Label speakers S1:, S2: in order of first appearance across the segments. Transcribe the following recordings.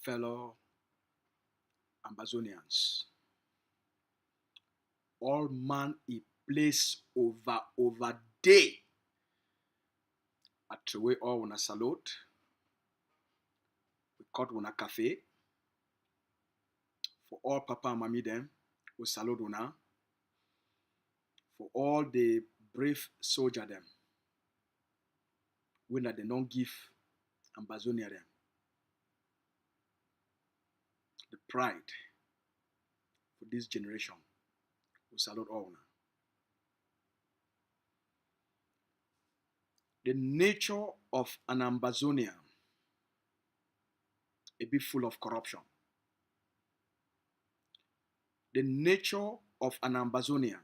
S1: fellow Ambazonians. All man he place over day. At the way all una salute. We cut una cafe. For all papa and mommy them, we salute una. For all the brave soldier them, when they don't give Ambazonia them. The pride for this generation. We salute all una. The nature of an Ambazonian a bit full of corruption. The nature of an Ambazonian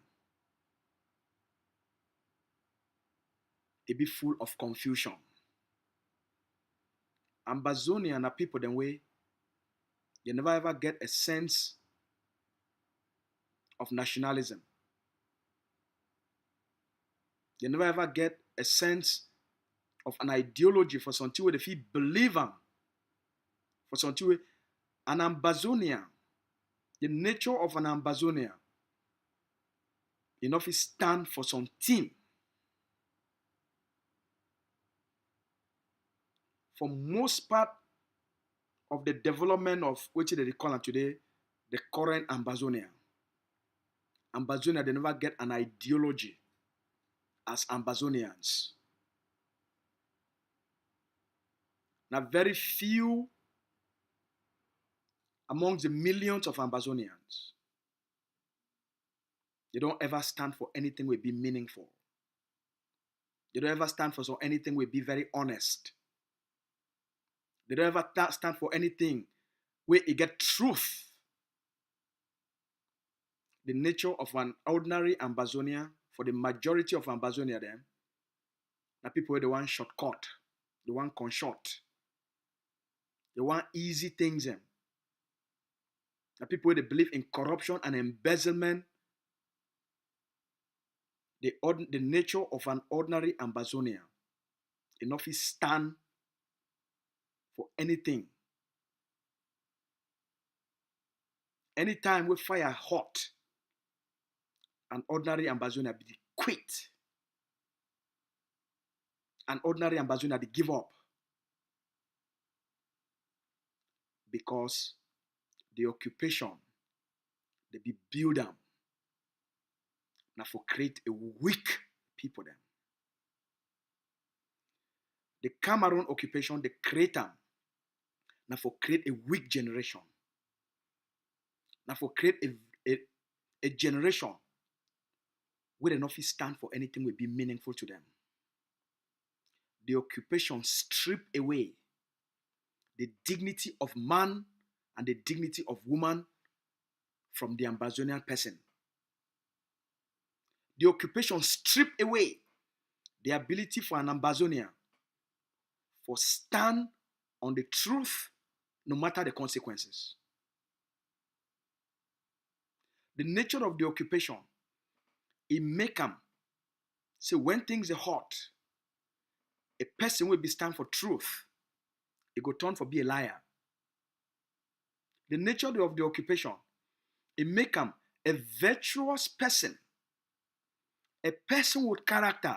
S1: a bit full of confusion. Ambazonian are people them way they never ever get a sense of nationalism. They never ever get a sense of an ideology for something where they feel believe in. For something where an Ambazonian, the nature of an Ambazonian, enough is stand for something. For most part of the development of what they call it today, the current Ambazonian. Ambazonia, they never get an ideology as Ambazonians. Now, very few amongst the millions of Ambazonians, they don't ever stand for anything will be meaningful. They don't ever stand for anything will be very honest. They don't ever stand for anything where you get truth. The nature of an ordinary Ambazonian, for the majority of Ambazonia them, now people where they want shortcut, they want short, they want easy things them. Now people where they believe in corruption and embezzlement. The nature of an ordinary Ambazonian enough is stand for anything. Anytime we fire hot, an ordinary Ambazonian be quit. An ordinary Ambazonian they give up. Because the occupation they be build them. Now for create a weak people them. The Cameroon occupation they create them. Now for create a weak generation. Now for create a generation where they not stand for anything will be meaningful to them. The occupation strip away the dignity of man and the dignity of woman from the Ambazonian person. The occupation strip away the ability for an Ambazonian for stand on the truth no matter the consequences. The nature of the occupation, it make them say when things are hot, a person will be stand for truth. It go turn for be a liar. The nature of the occupation, it make them a virtuous person. A person with character,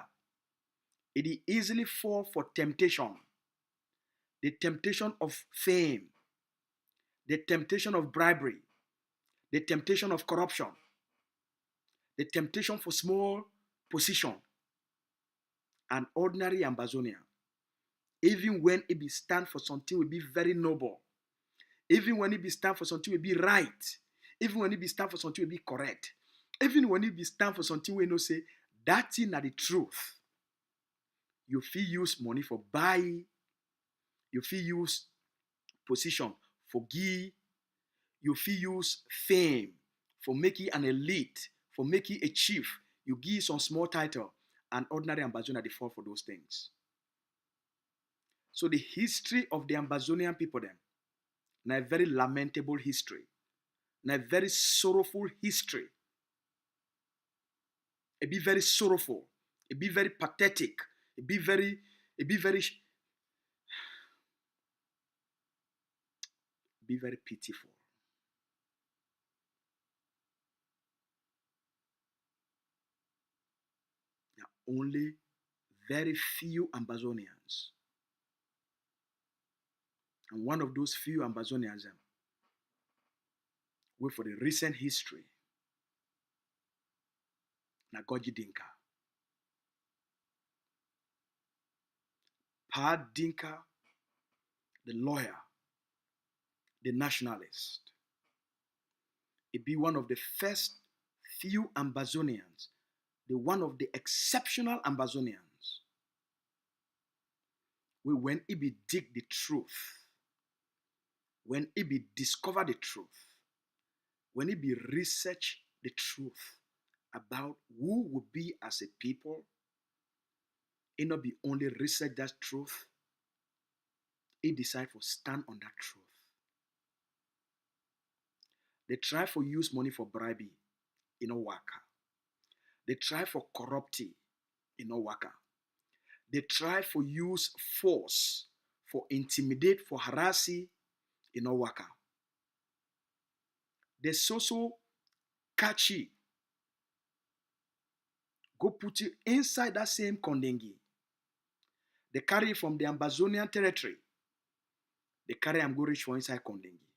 S1: it easily fall for temptation. The temptation of fame, the temptation of bribery, the temptation of corruption, the temptation for small position. An ordinary Ambazonian, even when it be stand for something will be very noble, even when it be stand for something will be right, even when it be stand for something will be correct, even when it be stand for something we know say that thing are the truth. You feel use money for buy, you feel use position for give, you feel use fame for making an elite, for making a chief. You give some small title, and ordinary Ambazonian they fall for those things. So the history of the Ambazonian people them, now a very lamentable history, now a very sorrowful history. It be very sorrowful, it be very pathetic, it be very be very pitiful. There are only very few Ambazonians. And one of those few Ambazonians, wait for the recent history, Nagoji Dinka. Pa Dinka, the lawyer, the nationalist. It be one of the first few Ambazonians, one of the exceptional Ambazonians, when he be dig the truth, when he be discover the truth, when he be research the truth about who will be as a people, he not be only research that truth, he decide for stand on that truth. They try for use money for bribing, waka. They try for corrupting, waka. They try for use force, for intimidate, for harassing, waka. They so catchy. Go put it inside that same kondengi. They carry it from the Ambazonian territory. They carry and go reach for inside kondengi.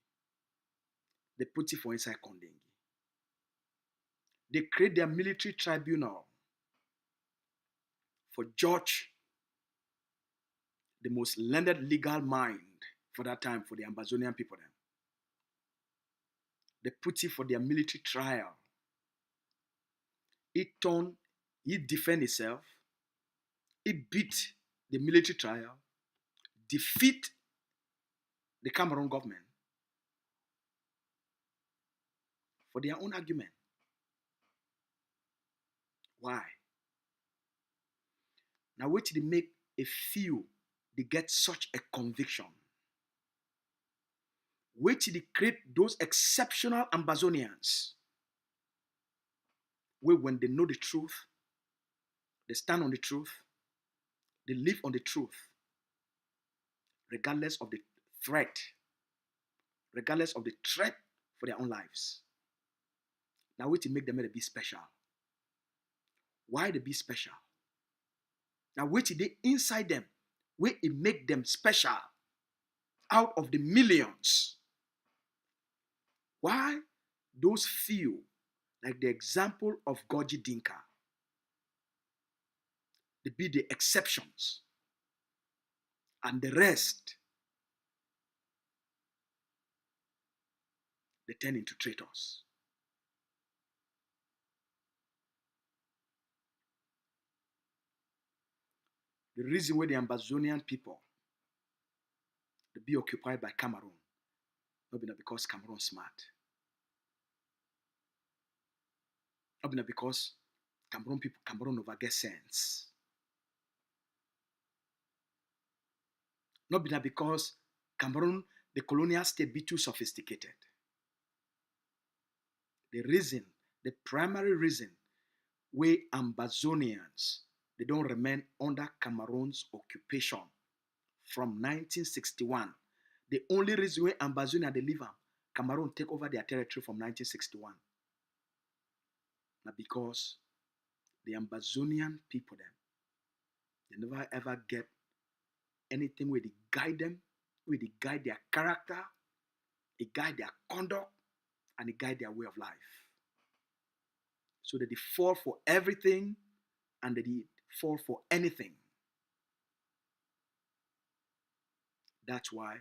S1: They put it for inside kondengi. They create their military tribunal for judge the most learned legal mind for that time for the Ambazonian people. They put it for their military trial. It defend itself. It beat the military trial, defeat the Cameroon government for their own argument. Why? Now wait till they make a few, they get such a conviction. Wait till they create those exceptional Ambazonians, where when they know the truth, they stand on the truth, they live on the truth, regardless of the threat, for their own lives. Now wait to make them be special. Why they be special? Now wait till they inside them, where it make them special out of the millions. Why those few, like the example of Goji Dinka, they be the exceptions, and the rest, they turn into traitors. The reason why the Ambazonian people, they be occupied by Cameroon, not because Cameroon smart. Not because Cameroon over get sense. Not because Cameroon, the colonial state, be too sophisticated. The primary reason why Ambazonians, they don't remain under Cameroon's occupation from 1961. The only reason why Ambazonia they leave Cameroon take over their territory from 1961. Now because the Ambazonian people they never ever get anything where they guide them, where they guide their character, they guide their conduct, and they guide their way of life. So that they fall for everything and they fall for anything. That's why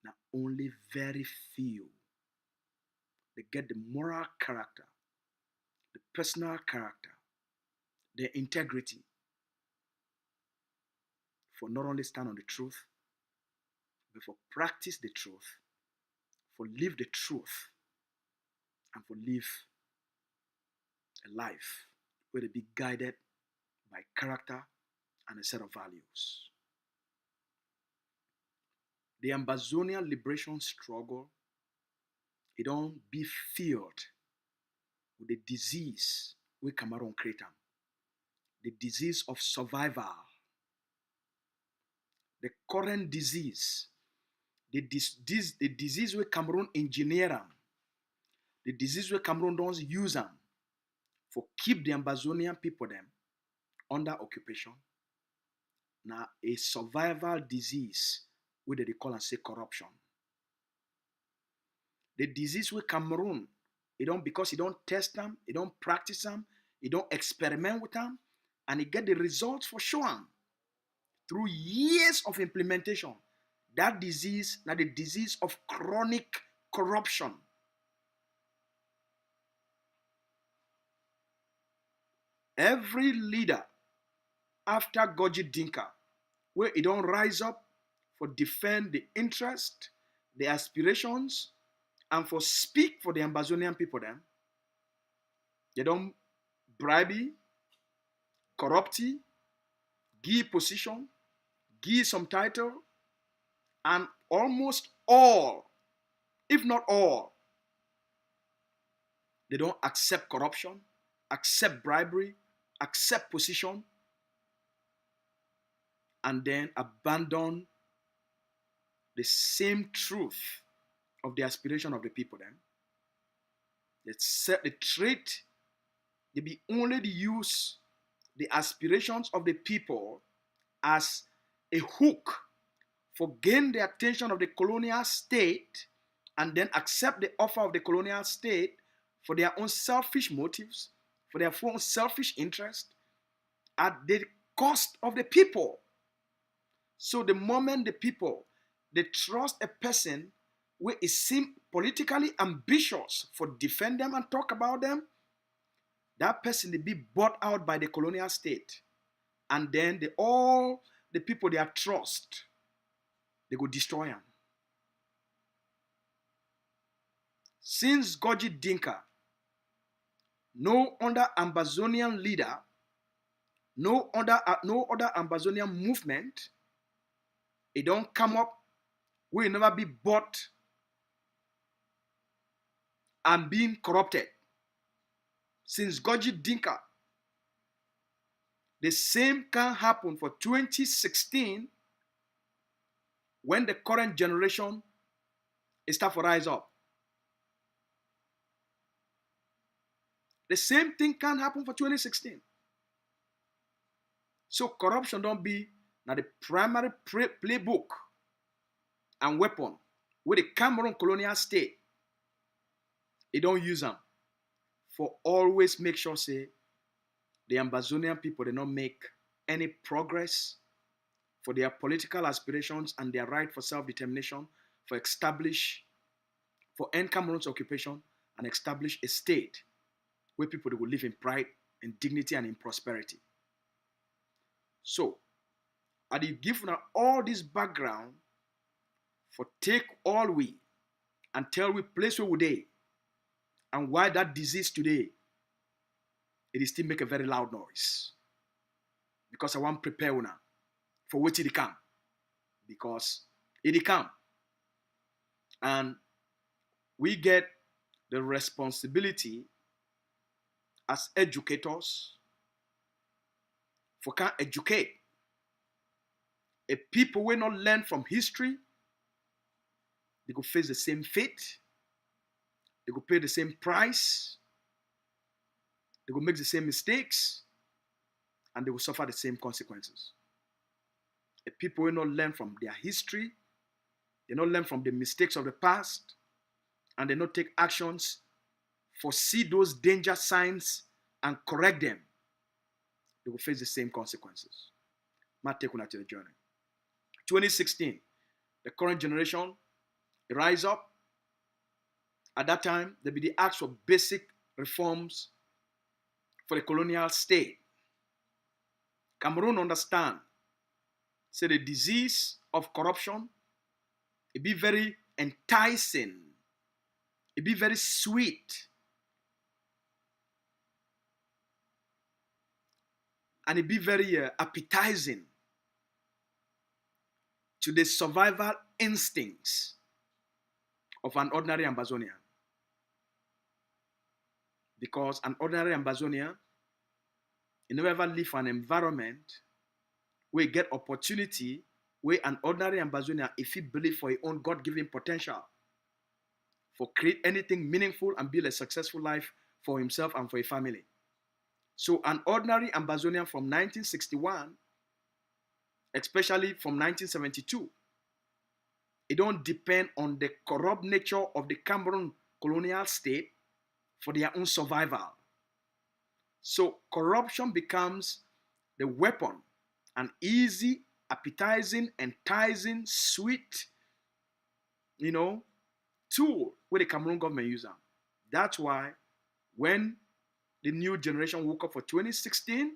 S1: now only very few, they get the moral character, the personal character, the integrity for not only stand on the truth, but for practice the truth, for live the truth, and for live a life where they be guided by character and a set of values. The Ambazonian liberation struggle, it don't be filled with the disease we Cameroon create, the disease of survival. The current disease, the disease where Cameroon engineer them, the disease where Cameroon don't use them for keep the Ambazonian people them under occupation. Now a survival disease where they call and say corruption. The disease with Cameroon, because he don't test them, he don't practice them, he don't experiment with them, and he get the results for sure through years of implementation. That disease, now the disease of chronic corruption. Every leader after Goji Dinka, where he don't rise up for defend the interest, the aspirations, and for speak for the Ambazonian people then, they don't bribe, corrupt, give position, give some title, and almost all, if not all, they don't accept corruption, accept bribery, accept position, and then abandon the same truth of the aspiration of the people then. The trait, they be only to use the aspirations of the people as a hook for gain the attention of the colonial state and then accept the offer of the colonial state for their own selfish motives, for their own selfish interest at the cost of the people. So the moment the people, they trust a person where it seems politically ambitious for defend them and talk about them, that person they be bought out by the colonial state. And then all the people they are trust, they go destroy them. Since Goji Dinka, no other Ambazonian leader, no other Ambazonian movement, it don't come up, will never be bought and being corrupted. Since Goji Dinka, the same can happen for 2016 when the current generation is start to rise up. The same thing can happen for 2016. So corruption don't be now the primary playbook and weapon with the Cameroon colonial state. It don't use them for always make sure say the Ambazonian people they not make any progress for their political aspirations and their right for self-determination, for end Cameroon's occupation and establish a state where people will live in pride, in dignity, and in prosperity. So, I did give now all this background for take all we and tell we place where we they and why that disease today it is still make a very loud noise. Because I want to prepare now for what it come. Because it come. And we get the responsibility as educators for can educate a people will not learn from history. They go face the same fate. They go pay the same price. They go make the same mistakes. And they will suffer the same consequences. A people will not learn from their history. They not learn from the mistakes of the past. And they not take actions, foresee those danger signs and correct them. They will face the same consequences. Might take on to the journey. 2016, the current generation rise up. At that time, there be the acts for basic reforms for the colonial state. Cameroon understand. Say the disease of corruption, it be very enticing. It be very sweet. And it be very appetizing to the survival instincts of an ordinary Ambazonian. Because an ordinary Ambazonian, you never ever live in an environment where you get opportunity where an ordinary Ambazonian, if he believe for his own God-given potential, for create anything meaningful and build a successful life for himself and for a family. So an ordinary Ambazonian from 1961, especially from 1972, it don't depend on the corrupt nature of the Cameroon colonial state for their own survival. So corruption becomes the weapon, an easy, appetizing, enticing, sweet, tool where the Cameroon government use them. That's why when the new generation woke up for 2016,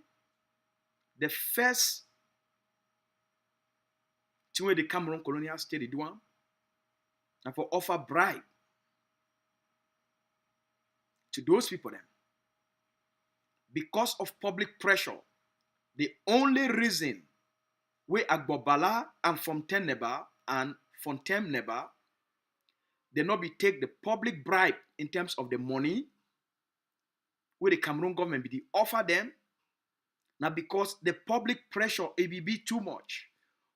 S1: the first thing where the Cameroon colonial state did one, and for offer bribe to those people then. Because of public pressure, the only reason where Agbobala and Fontaine Neba, they not be take the public bribe in terms of the money where the Cameroon government be offer them. Now because the public pressure it be too much,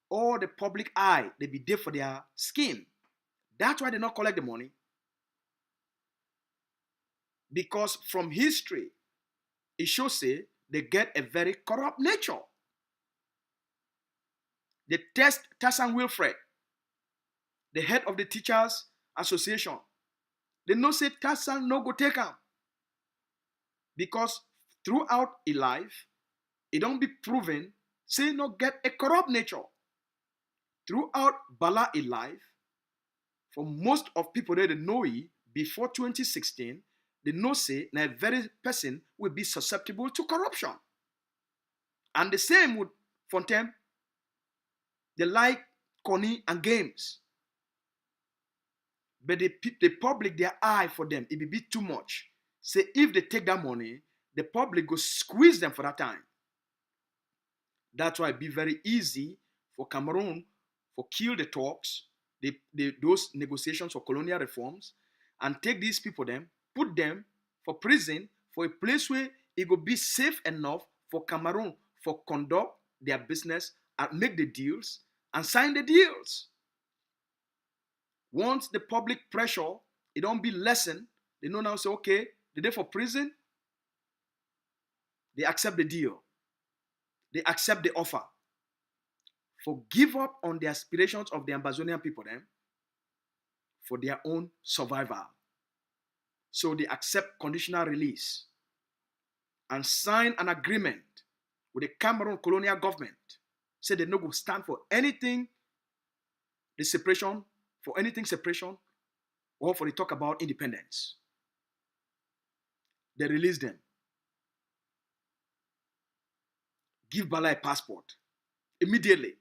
S1: or the public eye they be there for their skin. That's why they not collect the money. Because from history, it shows say they get a very corrupt nature. They test Tassan Wilfred, the head of the Teachers Association. They know say Tassan no go take him. Because throughout his life, it don't be proven, say not get a corrupt nature. Throughout Bala his life, for most of people that they know he, before 2016, they know say na a very person will be susceptible to corruption. And the same with Fontaine. They like Connie and games. But the public, their eye for them, it will be too much. Say if they take that money, the public go squeeze them for that time. That's why it be very easy for Cameroon for kill the talks, those negotiations for colonial reforms, and take these people them, put them for prison, for a place where it will be safe enough for Cameroon for conduct their business and make the deals and sign the deals. Once the public pressure, it don't be lessened, they know now say, okay, the day for prison, they accept the deal. They accept the offer. For give up on the aspirations of the Ambazonian people then, for their own survival. So they accept conditional release and sign an agreement with the Cameroon colonial government. Say they no go stand for anything, the separation, for anything separation, or for the talk about independence. They release them. Give Bala a passport immediately.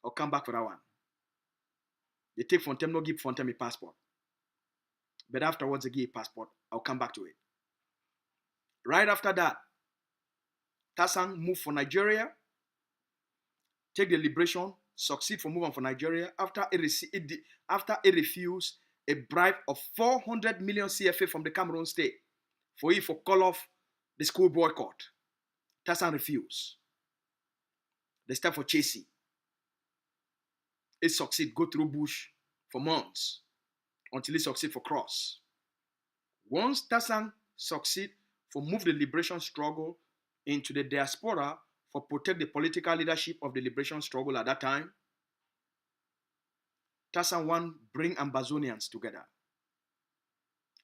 S1: I'll come back for that one. They take Fontaine, no give Fontaine a passport. But afterwards, they give a passport. I'll come back to it. Right after that, Tassan moved for Nigeria, take the liberation, succeed for moving for Nigeria after he refused a bribe of 400 million CFA from the Cameroon state for it for call off the school boycott. Tassan refused. They start for chasing. It succeed, go through bush for months until it succeed for cross. Once Tassan succeed for move the liberation struggle into the diaspora for protect the political leadership of the liberation struggle at that time, Tassan want bring Ambazonians together.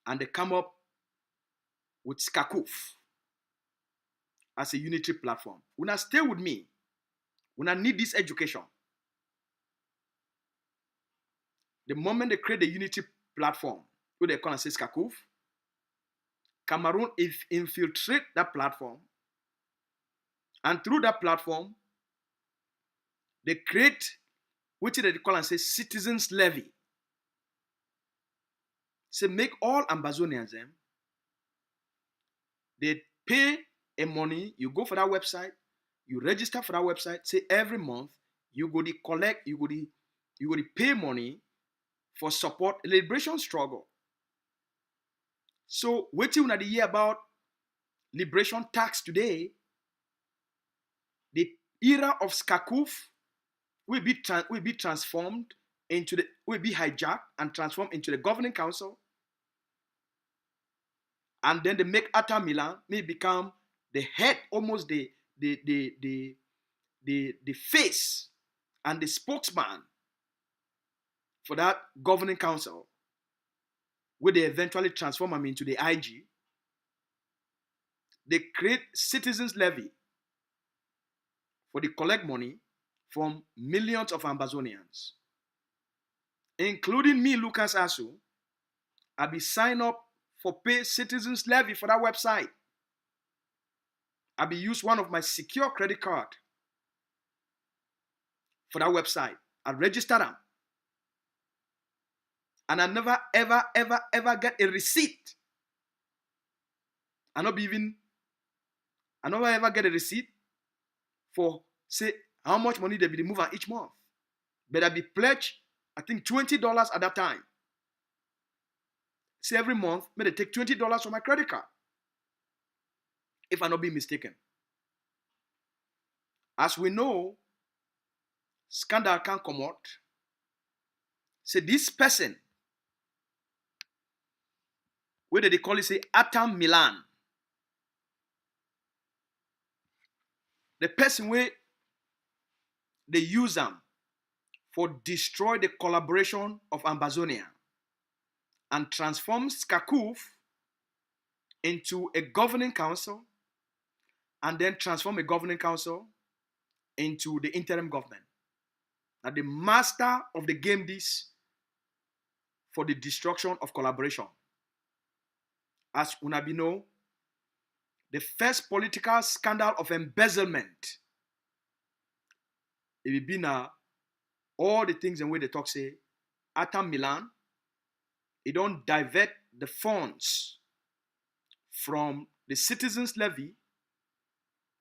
S1: And they come up with Skakuf as a unity platform. When I stay with me, when I need this education, the moment they create the unity platform, who they call and say Skakuf, Cameroon infiltrate that platform, and through that platform, they create what they call and say citizens levy. So make all Ambazonians them. They pay a money. You go for that website. You register for that website. Say every month you go to collect. You go to pay money for support liberation struggle. So waiting when they hear about liberation tax today, era of Skakuf will be transformed into will be hijacked and transformed into the governing council, and then they make Atta Milan may become the head, almost the face and the spokesman for that governing council, where they eventually transform him into the IG. They create citizens levy for the collect money from millions of Ambazonians, including me, Lucas Asu. I be sign up for pay citizens levy for that website. I be use one of my secure credit card for that website. I register them. And I never, ever get a receipt. I never ever get a receipt for, say, how much money they be moving each month. But I be pledged, I think, $20 at that time. Say every month, may they take $20 from my credit card. If I not be mistaken. As we know, scandal can come out. Say this person, where they call it, say, Atta Milan. The person where they use them for destroy the collaboration of Ambazonian and transform Skakuf into a governing council, and then transform a governing council into the interim government. Now the master of the game this for the destruction of collaboration. As Unabi know, the first political scandal of embezzlement, it will be now all the things in way they talk say, Atta Milan, it don't divert the funds from the citizens levy,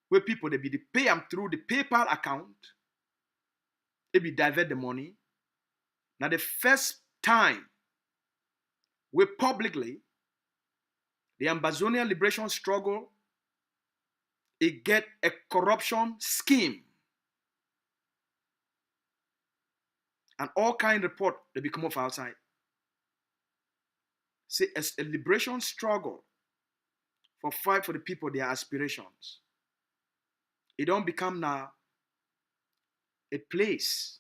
S1: where people they be pay them through the PayPal account, they be divert the money. Now the first time where publicly the Ambazonian liberation struggle, it get a corruption scheme. And all kind of report they become off outside. Say a liberation struggle for fight for the people, their aspirations. It don't become now a place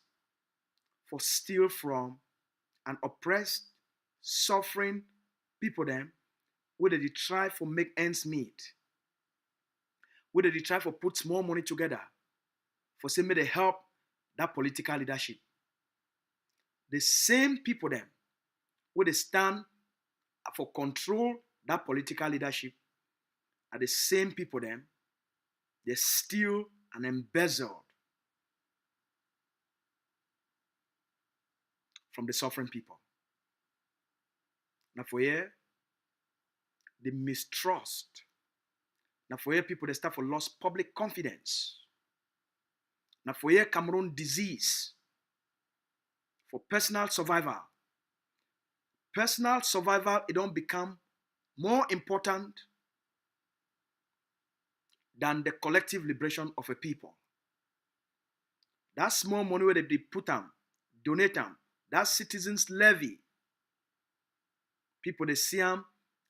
S1: for steal from and oppressed, suffering people them, where they try for make ends meet. Where they try for put small money together for say may they help that political leadership. The same people them, where they stand for control that political leadership, are the same people them, they steal and embezzle from the suffering people. Now for here, the mistrust. Now for here, people they start for lost public confidence. Now for here, Cameroon disease. For personal survival. Personal survival, it don't become more important than the collective liberation of a people. That small money where they put them, donate them, that citizens levy, people they see them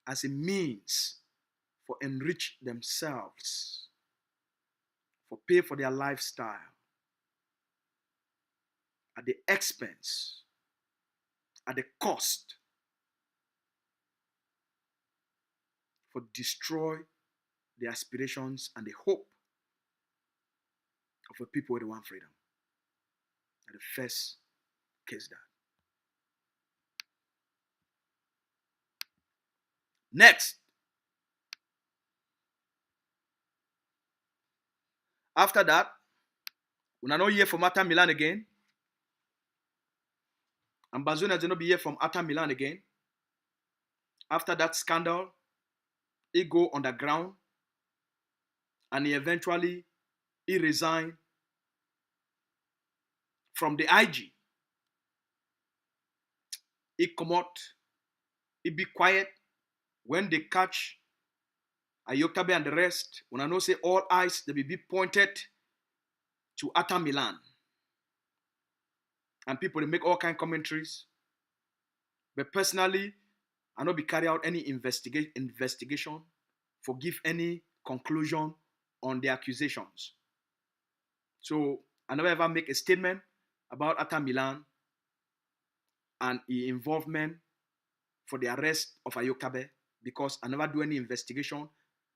S1: as a means for enrich themselves, for pay for their lifestyle at the expense, at the cost, for destroy the aspirations and the hope of a people who want freedom. And the first case that. Next, after that, we are not hear from Atta Milan again. Ambazonians will not be here from Atta Milan again. After that scandal, he go underground and he resigned from the IG. He come out, he be quiet. When they catch Ayoktabe and the rest, when I know say all eyes, they will be pointed to Atta Milan. And people, they make all kind of commentaries. But personally, I not be carry out any investigation for give any conclusion on the accusations. So I never ever make a statement about Atta Milan and his involvement for the arrest of Ayokabe because I never do any investigation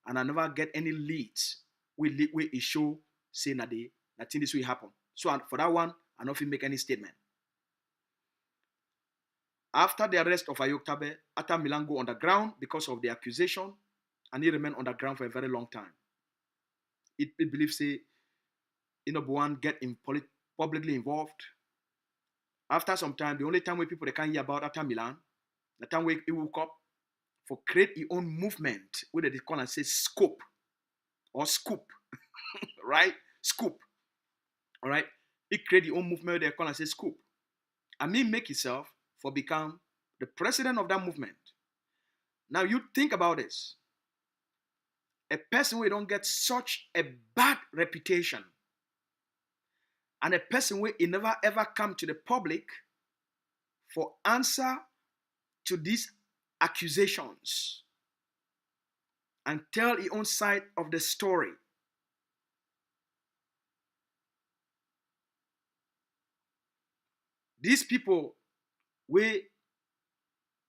S1: and I never get any leads we show say that this will happen. So for that one, I don't make any statement. After the arrest of Ayokabe, Atta Milan go underground because of the accusation and he remained underground for a very long time. It believes say Buwan get publicly involved. After some time, the only time where people they can hear about Atta Milan, the time where he woke up for create his own movement, where they call and say scope or scoop, right? Scoop, all right? He create his own movement where they call and say scoop. And me make himself for become the president of that movement. Now you think about this. A person who don't get such a bad reputation and a person who never ever come to the public for answer to these accusations and tell his own side of the story. These people, they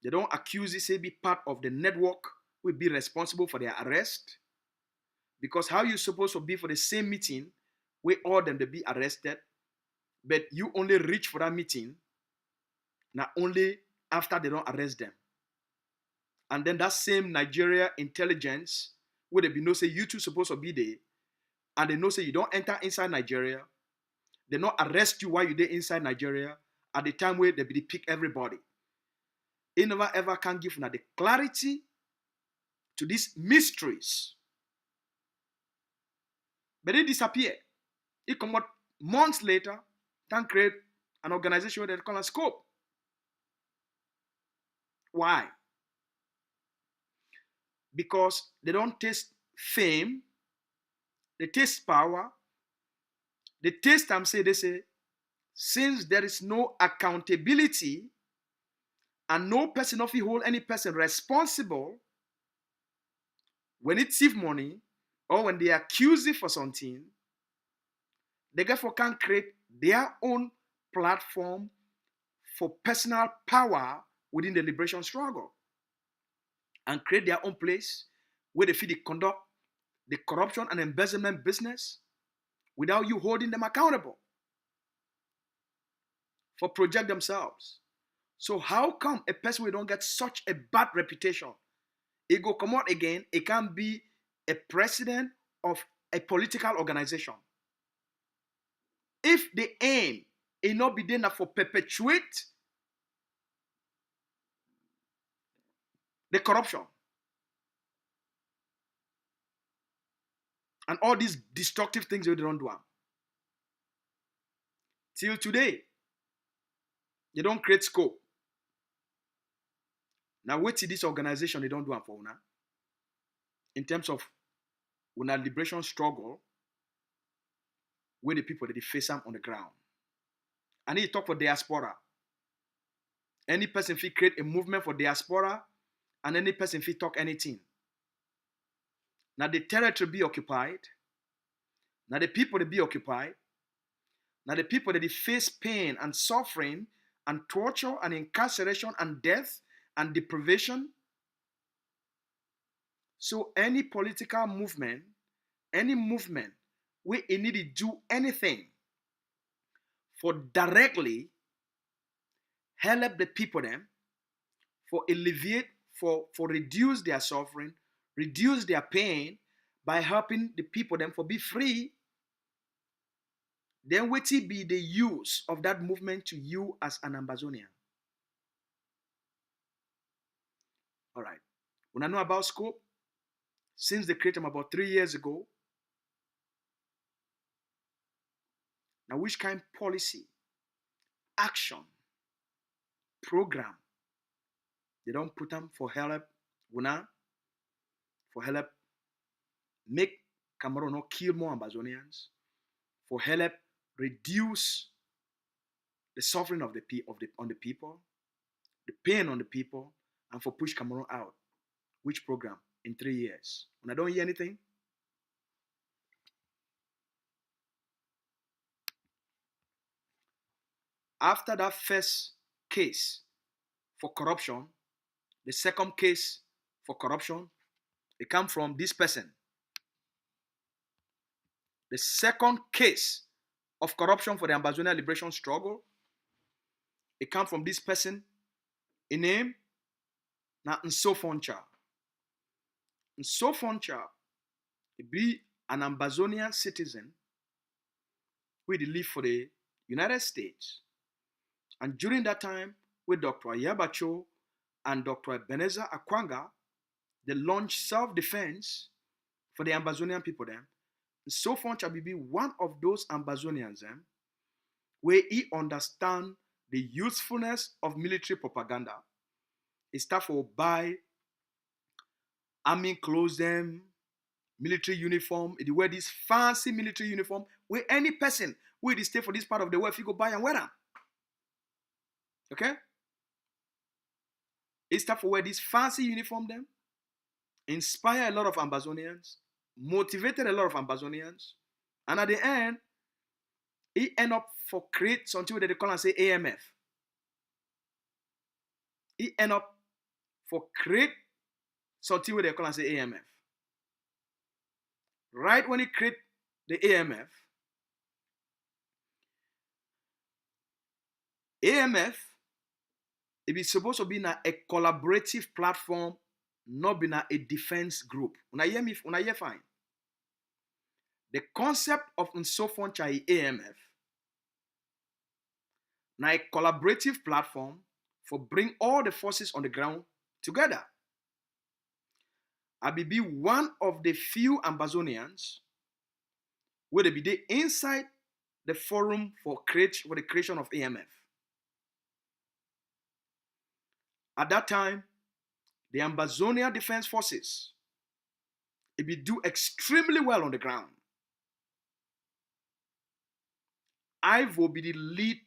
S1: don't accuse it, say be part of the network, will be responsible for their arrest. Because how you supposed to be for the same meeting where all them to be arrested, but you only reach for that meeting, not only after they don't arrest them. And then that same Nigeria intelligence, where they be know say you two supposed to be there, and they know say you don't enter inside Nigeria, they not arrest you while you there inside Nigeria at the time where they be pick everybody. They never ever can give now the clarity to these mysteries. But they disappear. It come out months later, can create an organization where they call a scope. Why? Because they don't taste fame, they taste power, they taste them say they say, since there is no accountability and no person of you hold any person responsible when it thief money or when they accuse you for something, they therefore can create their own platform for personal power within the liberation struggle and create their own place where they feel conduct the corruption and embezzlement business without you holding them accountable for project themselves. So how come a person will don't get such a bad reputation? It go come out again, it can be a president of a political organization. If the aim is not be there for perpetuate the corruption and all these destructive things they don't do. Till today, they don't create scope. Now wait till this organization they don't do for una. In terms of una liberation struggle, where the people that they face them on the ground. I need to talk for diaspora. Any person fit create a movement for diaspora, and any person fit talk anything. Now the territory be occupied. Now the people they be occupied. Now the people that they face pain and suffering and torture and incarceration and death and deprivation. So any political movement, any movement where it need to do anything for directly help the people them, for alleviate, for reduce their suffering, reduce their pain by helping the people them for be free, then what it be the use of that movement to you as an Ambazonian? All right. When I know about scope, since they created them about 3 years ago, now which kind of policy, action, program, they don't put them for help, for help make Cameroon not kill more Ambazonians, for help reduce the suffering of on the people, the pain on the people, and for push Cameroon out. Which program? In 3 years. When I don't hear anything, after that first case for corruption, the second case for corruption, it comes from this person. The second case of corruption for the Ambazonian liberation struggle, it comes from this person. In name, now Nsofoncha. Nsofoncha, he be an Ambazonian citizen who live for the United States. And during that time, with Dr. Ayabacho and Dr. Ebenezer Akwanga, they launched self-defense for the Ambazonian people then. Nsofoncha be one of those Ambazonians where he understand the usefulness of military propaganda. He start for buy army clothes them, military uniform. He wear this fancy military uniform where any person who stay for this part of the world, if you go buy and wear them. Okay? He start for wear this fancy uniform them, inspire a lot of Ambazonians, motivated a lot of Ambazonians, and at the end, he end up for create something that they call and say AMF. He end up for create something where they call and say AMF. Right when he create the AMF, it is supposed to be a collaborative platform, not be a defense group. Una hear fine. The concept of Nsofoncha AMF na a collaborative platform for bring all the forces on the ground together. I be one of the few Ambazonians where they be there inside the forum for the creation of AMF. At that time, the Ambazonia Defense Forces, it be do extremely well on the ground. I will be the lead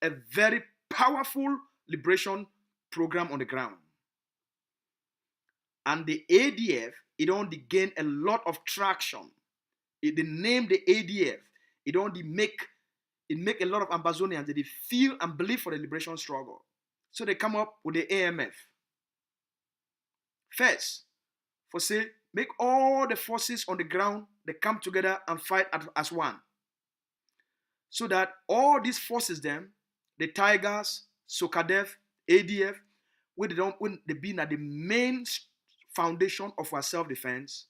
S1: a very powerful liberation program on the ground. And the ADF, it only gain a lot of traction. The name the ADF, it only make a lot of Ambazonians that they feel and believe for the liberation struggle. So they come up with the AMF. First, for say, make all the forces on the ground, they come together and fight as one. So that all these forces them, the Tigers, SOCADEF, ADF, when they be at the main foundation of our self-defense,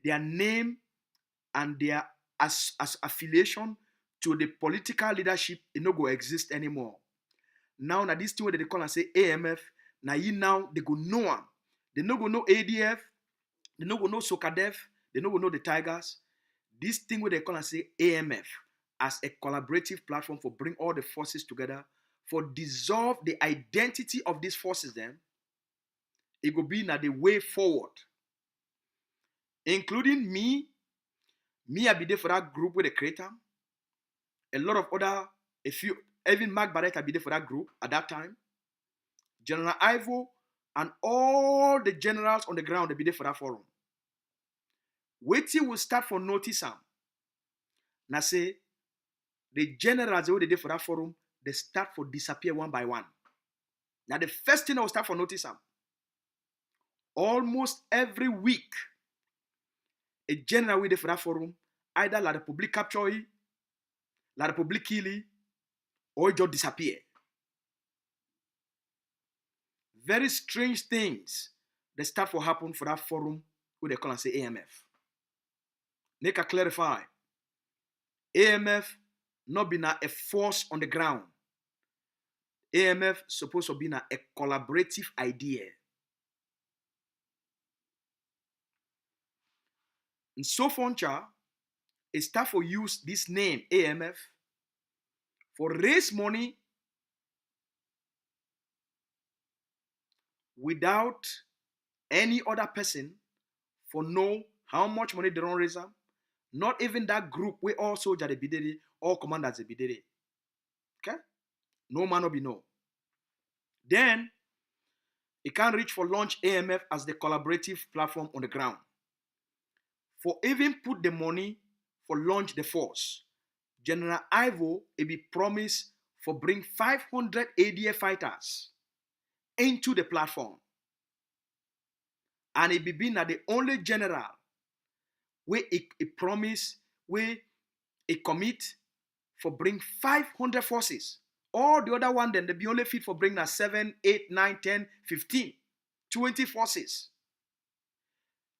S1: their name and their as affiliation to the political leadership, it no go exist anymore. Now, this thing where they call and say AMF, now they go know them. They no go know ADF, they no go know SOCADEF, they no go know the Tigers. This thing where they call and say AMF as a collaborative platform for bring all the forces together, for dissolve the identity of these forces then, it will be now the way forward. Including me, I be there for that group with the creator. A lot of other, even Mark Barrett, I be there for that group at that time. General Ivo and all the generals on the ground, they be there for that forum. Waiting will start for notice. Now say, the generals who they did for that forum, they start for disappear one by one. Now the first thing I will start for notice. Almost every week, a general with for that forum, either la Republic capture it, la Republic kill it, or it just disappear. Very strange things they start for happen for that forum who they call and say AMF. Make a clarify. AMF not be a force on the ground. AMF supposed to be a collaborative idea. Nsofoncha, it start for use this name AMF for raise money without any other person for know how much money they don't raise up, Not even that group where all soldiers they be there, all commanders they be there. Okay? No man will be no. Then it can reach for launch AMF as the collaborative platform on the ground. For even put the money for launch the force. General Ivo it be promised for bring 500 ADF fighters into the platform. And it be been the only general where it promise, where it commit for bring 500 forces. All the other one then they be only fit for bring 7, 8, 9, 10, 15, 20 forces.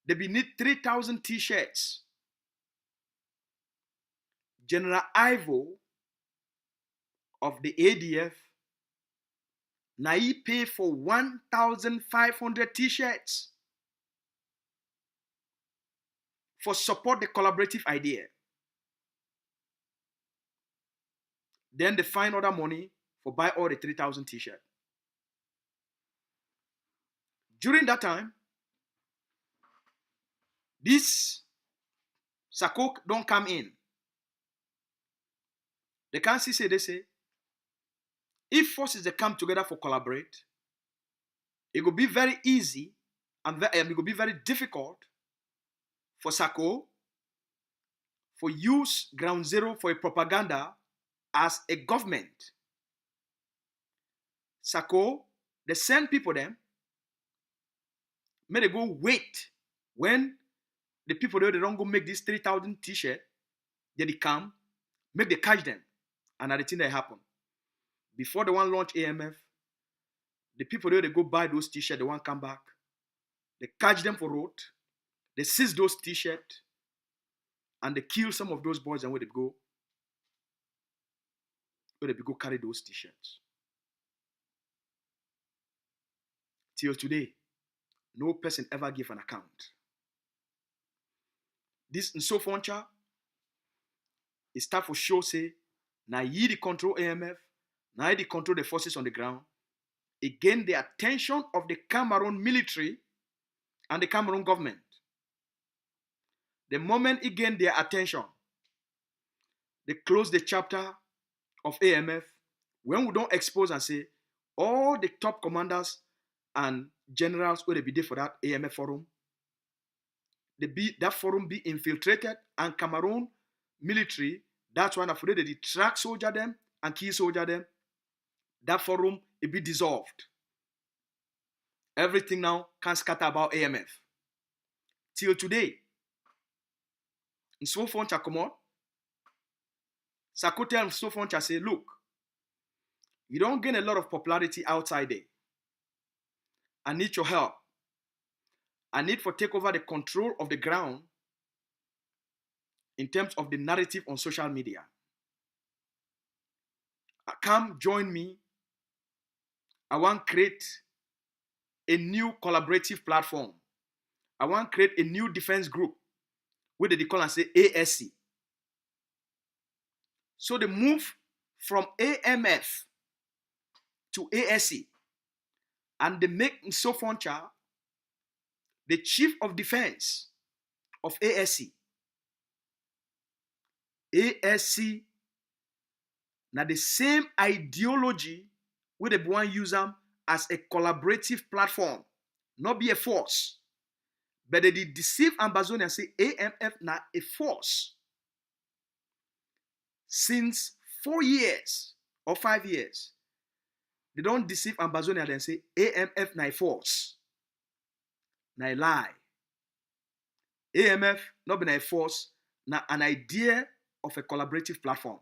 S1: They be need 3,000 t-shirts. General Ivo of the ADF now he pay for 1,500 t-shirts for support the collaborative idea. Then they find other money for buy all the 3,000 t-shirts. During that time, this Sakok don't come in. They can't see, they say, if forces they come together for collaborate, it will be very easy and it will be very difficult for Sako for use ground zero for a propaganda as a government. Sako, they send people them, may they go wait when the people there they don't go make this 3,000 t-shirt, then they come, make they catch them, and at the thing that happen. Before the one launch AMF, the people there they go buy those t-shirts, they want come back, they catch them for road, they seize those t-shirts, and they kill some of those boys and where they go carry those t-shirts. Till today, no person ever give an account. This Nsofoncha is start for show say, now ye the control AMF, now ye the control the forces on the ground. It gained the attention of the Cameroon military and the Cameroon government. The moment it gained their attention, they closed the chapter of AMF. When we don't expose and say, all the top commanders and generals where they be there for that AMF forum, that forum be infiltrated, and Cameroon military, that's why after they track soldier them and kill soldier them, that forum it be dissolved. Everything now can scatter about AMF. Till today, in Nsofoncha come out, Sako tell Nsofoncha say, look, you don't gain a lot of popularity outside there. I need your help. I need for take over the control of the ground in terms of the narrative on social media. Come join me. I want to create a new collaborative platform. I want to create a new defense group where they call and say ASC. So they move from AMF to ASC, and they make Nsofoncha the chief of defense of ASC. ASC now the same ideology where they want to use them as a collaborative platform, not be a force. But they did deceive AMBAZONIAN and say AMF now a force. Since 4 years or 5 years, they don't deceive AMBAZONIAN and say AMF now a force. Now a lie. AMF not been a force, now an idea of a collaborative platform.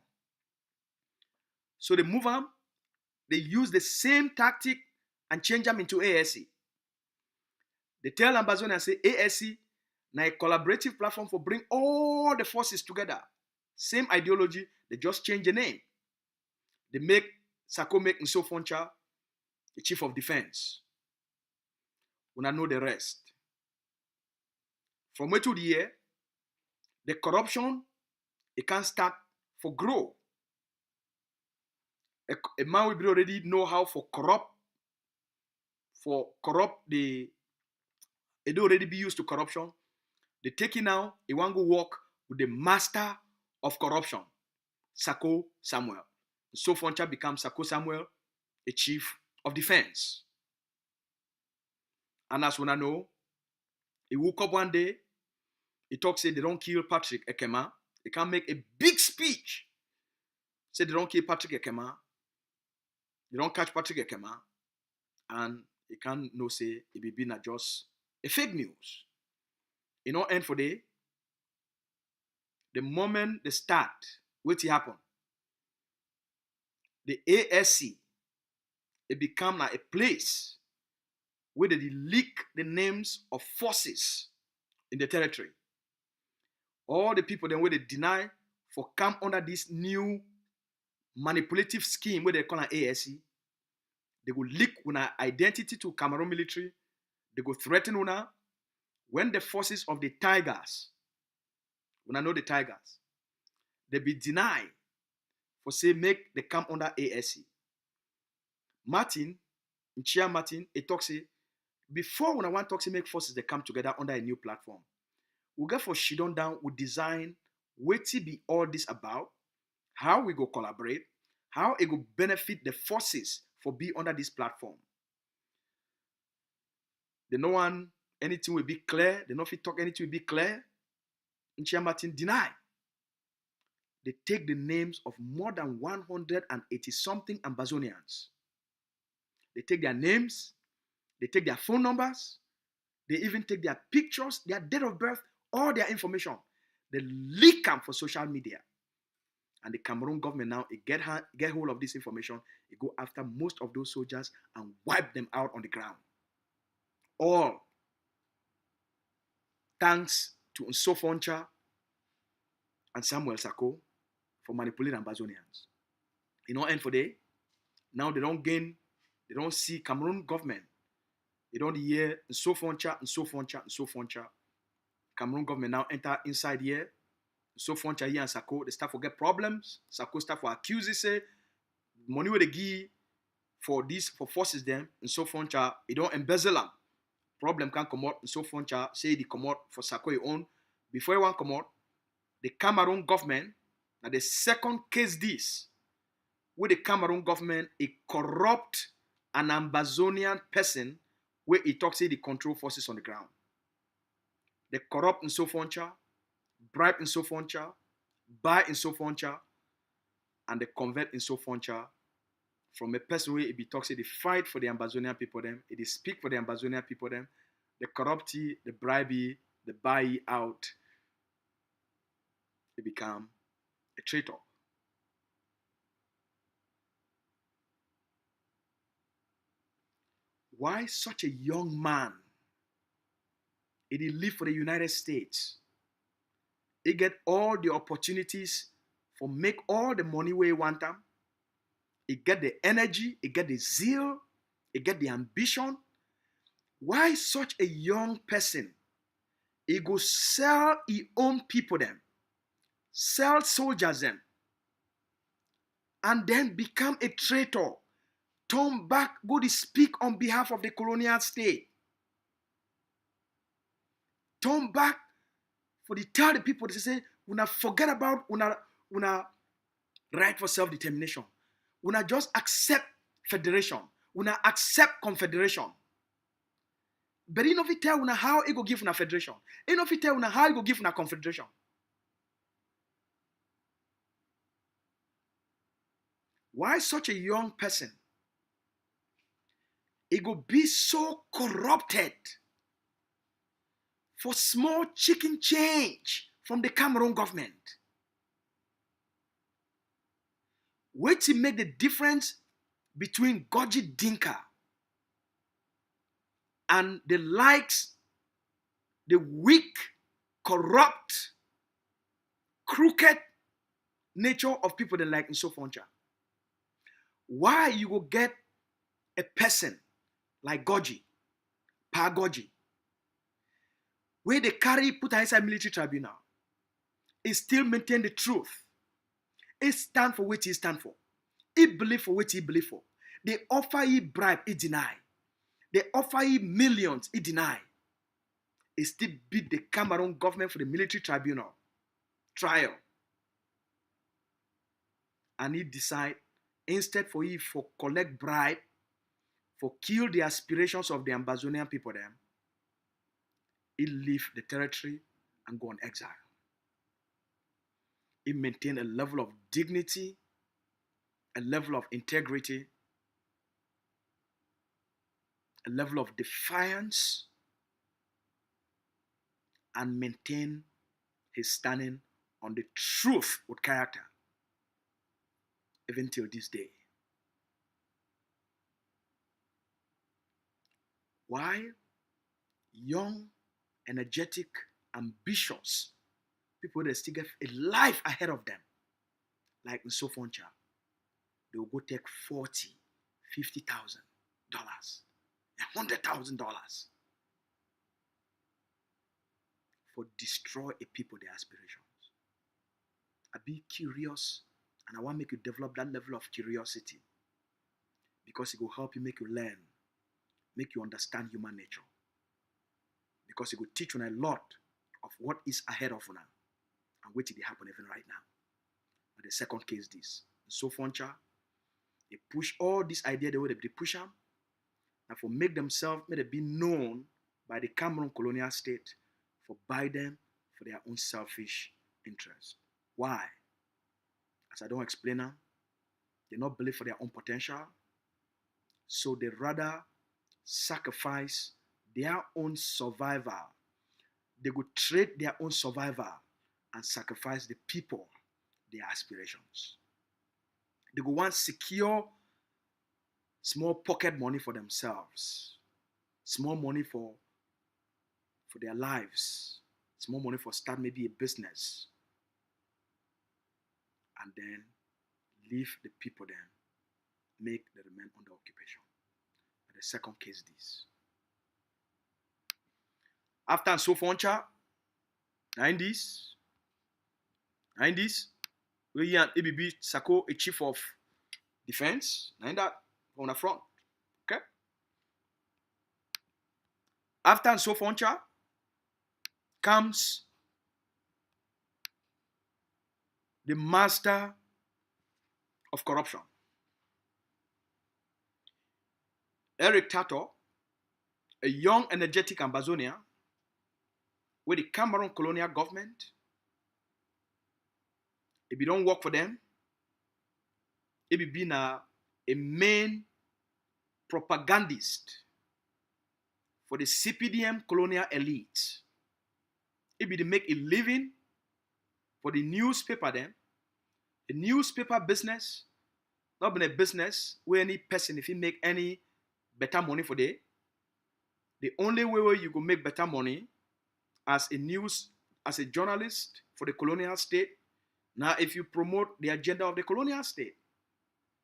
S1: So they move them, they use the same tactic and change them into ASC. They tell AMBAZONIAN and say ASC now a collaborative platform for bring all the forces together. Same ideology, they just change the name. They make Sako make Nsofoncha the chief of defense. When I know the rest. From where to the year, the corruption, it can start for grow. A man will already know how for corrupt the, it already be used to corruption. They take it now, it want go work with the master of corruption, Sako Samuel. Nsofoncha becomes Sako Samuel, a chief of defense. And as we know, he woke up one day, he talks, say they don't kill Patrick Ekema. They can make a big speech. Say they don't kill Patrick Ekema. They don't catch Patrick Ekema. And he can no say it be not just a fake news. You know, end for the moment they start, what happen? The ASC, it become like a place where they leak the names of forces in the territory. All the people then where they deny for come under this new manipulative scheme where they call an ASC, they go leak una identity to Cameroon military, they go threaten una. When the forces of the Tigers, when I know the Tigers, they be denied for say make they come under ASC. Martin, Nchia Martin, he talks say, before when I want to talk say make forces they come together under a new platform, we get for Shidon down, we design what it be all this about, how we go collaborate, how it go benefit the forces for be under this platform. They no one anything will be clear, they no fit talk anything will be clear. Nchia Martin deny. They take the names of more than 180 something Ambazonians. They take their names, they take their phone numbers, they even take their pictures, their date of birth, all their information. They leak them for social media. And the Cameroon government now, it get hold of this information, it go after most of those soldiers and wipe them out on the ground. All thanks to Nsofoncha and Samuel Sako for manipulating Ambazonians. You know, and for they, now they don't see Cameroon government. They don't hear Nsofoncha. Cameroon government now enter inside here. Nsofoncha here and Sako, they start to get problems. Sako start to accuse it, say, money where they give for forces them, Nsofoncha, it don't embezzle them. Problem can come out, Nsofoncha say they come out for Sako your own. Before you want come out, the Cameroon government, now the second case this, where the Cameroon government, it corrupt an Ambazonian person where he talks say the control forces on the ground. They corrupt Nsofoncha, bribe Nsofoncha, buy Nsofoncha, and they convert Nsofoncha from a person where it be talks say they fight for the Ambazonian people them, it is speak for the Ambazonian people them, the corrupty, the bribe, the buy out, they become a traitor. Why such a young man? He live for the United States. He get all the opportunities for make all the money where he want them. He get the energy, he get the zeal, he get the ambition. Why such a young person? He go sell his own people them, sell soldiers them, and then become a traitor. Turn back, go to speak on behalf of the colonial state. Turn back for the tell the people to say, una forget about una right for self-determination. Una just accept federation. Una accept confederation. But he no fit tell una how he go give una federation. He no fit tell una how he go give una confederation. Why such a young person? He go be so corrupted for small chicken change from the Cameroon government. Wait to make the difference between Goji Dinka and the likes, the weak, corrupt, crooked nature of people that like Nsofoncha. Why you go get a person like Goji, Pa Goji, where they put inside military tribunal, he still maintain the truth. He stand for what he stand for. He believe for what he believe for. They offer he bribe, he deny. They offer he millions, he deny. He still beat the Cameroon government for the military tribunal. trial. And he decide, instead for he for collect bribe, for kill the aspirations of the Ambazonian people them, he leave the territory and go on exile. He maintain a level of dignity, a level of integrity, a level of defiance, and maintain his standing on the truth with character, even till this day. Why young, energetic, ambitious people that still get a life ahead of them, like Nsofoncha, they will go take $40,000, $50,000, $100,000 for destroy a people their aspirations. I be curious, and I want to make you develop that level of curiosity, because it will help you, make you learn, make you understand human nature, because it will teach you a lot of what is ahead of you now and what will happen even right now. But the second case this, so Foncha, they push all this idea the way they push them, and for make themselves, may they be known by the Cameroon colonial state for buy them for their own selfish interest. Why? As I don't explain them, they not believe for their own potential, so they rather sacrifice their own survival. They would trade their own survival and sacrifice the people, their aspirations. They go want secure small pocket money for themselves, small money for their lives, small money for start maybe a business, and then leave the people then, make them remain under occupation. And the second case this. After Nsofoncha, 90s, where he and ABB Sako, a chief of defense, and that on the front. Okay? After Nsofoncha comes the master of corruption, Eric Tato, a young, energetic Ambazonian, with the Cameroon colonial government. If you don't work for them, if you be a main propagandist for the CPDM colonial elite, if you make a living for the newspaper then, the newspaper business, not been a business where any person, if he make any better money for the only way where you go make better money as a journalist for the colonial state, now if you promote the agenda of the colonial state.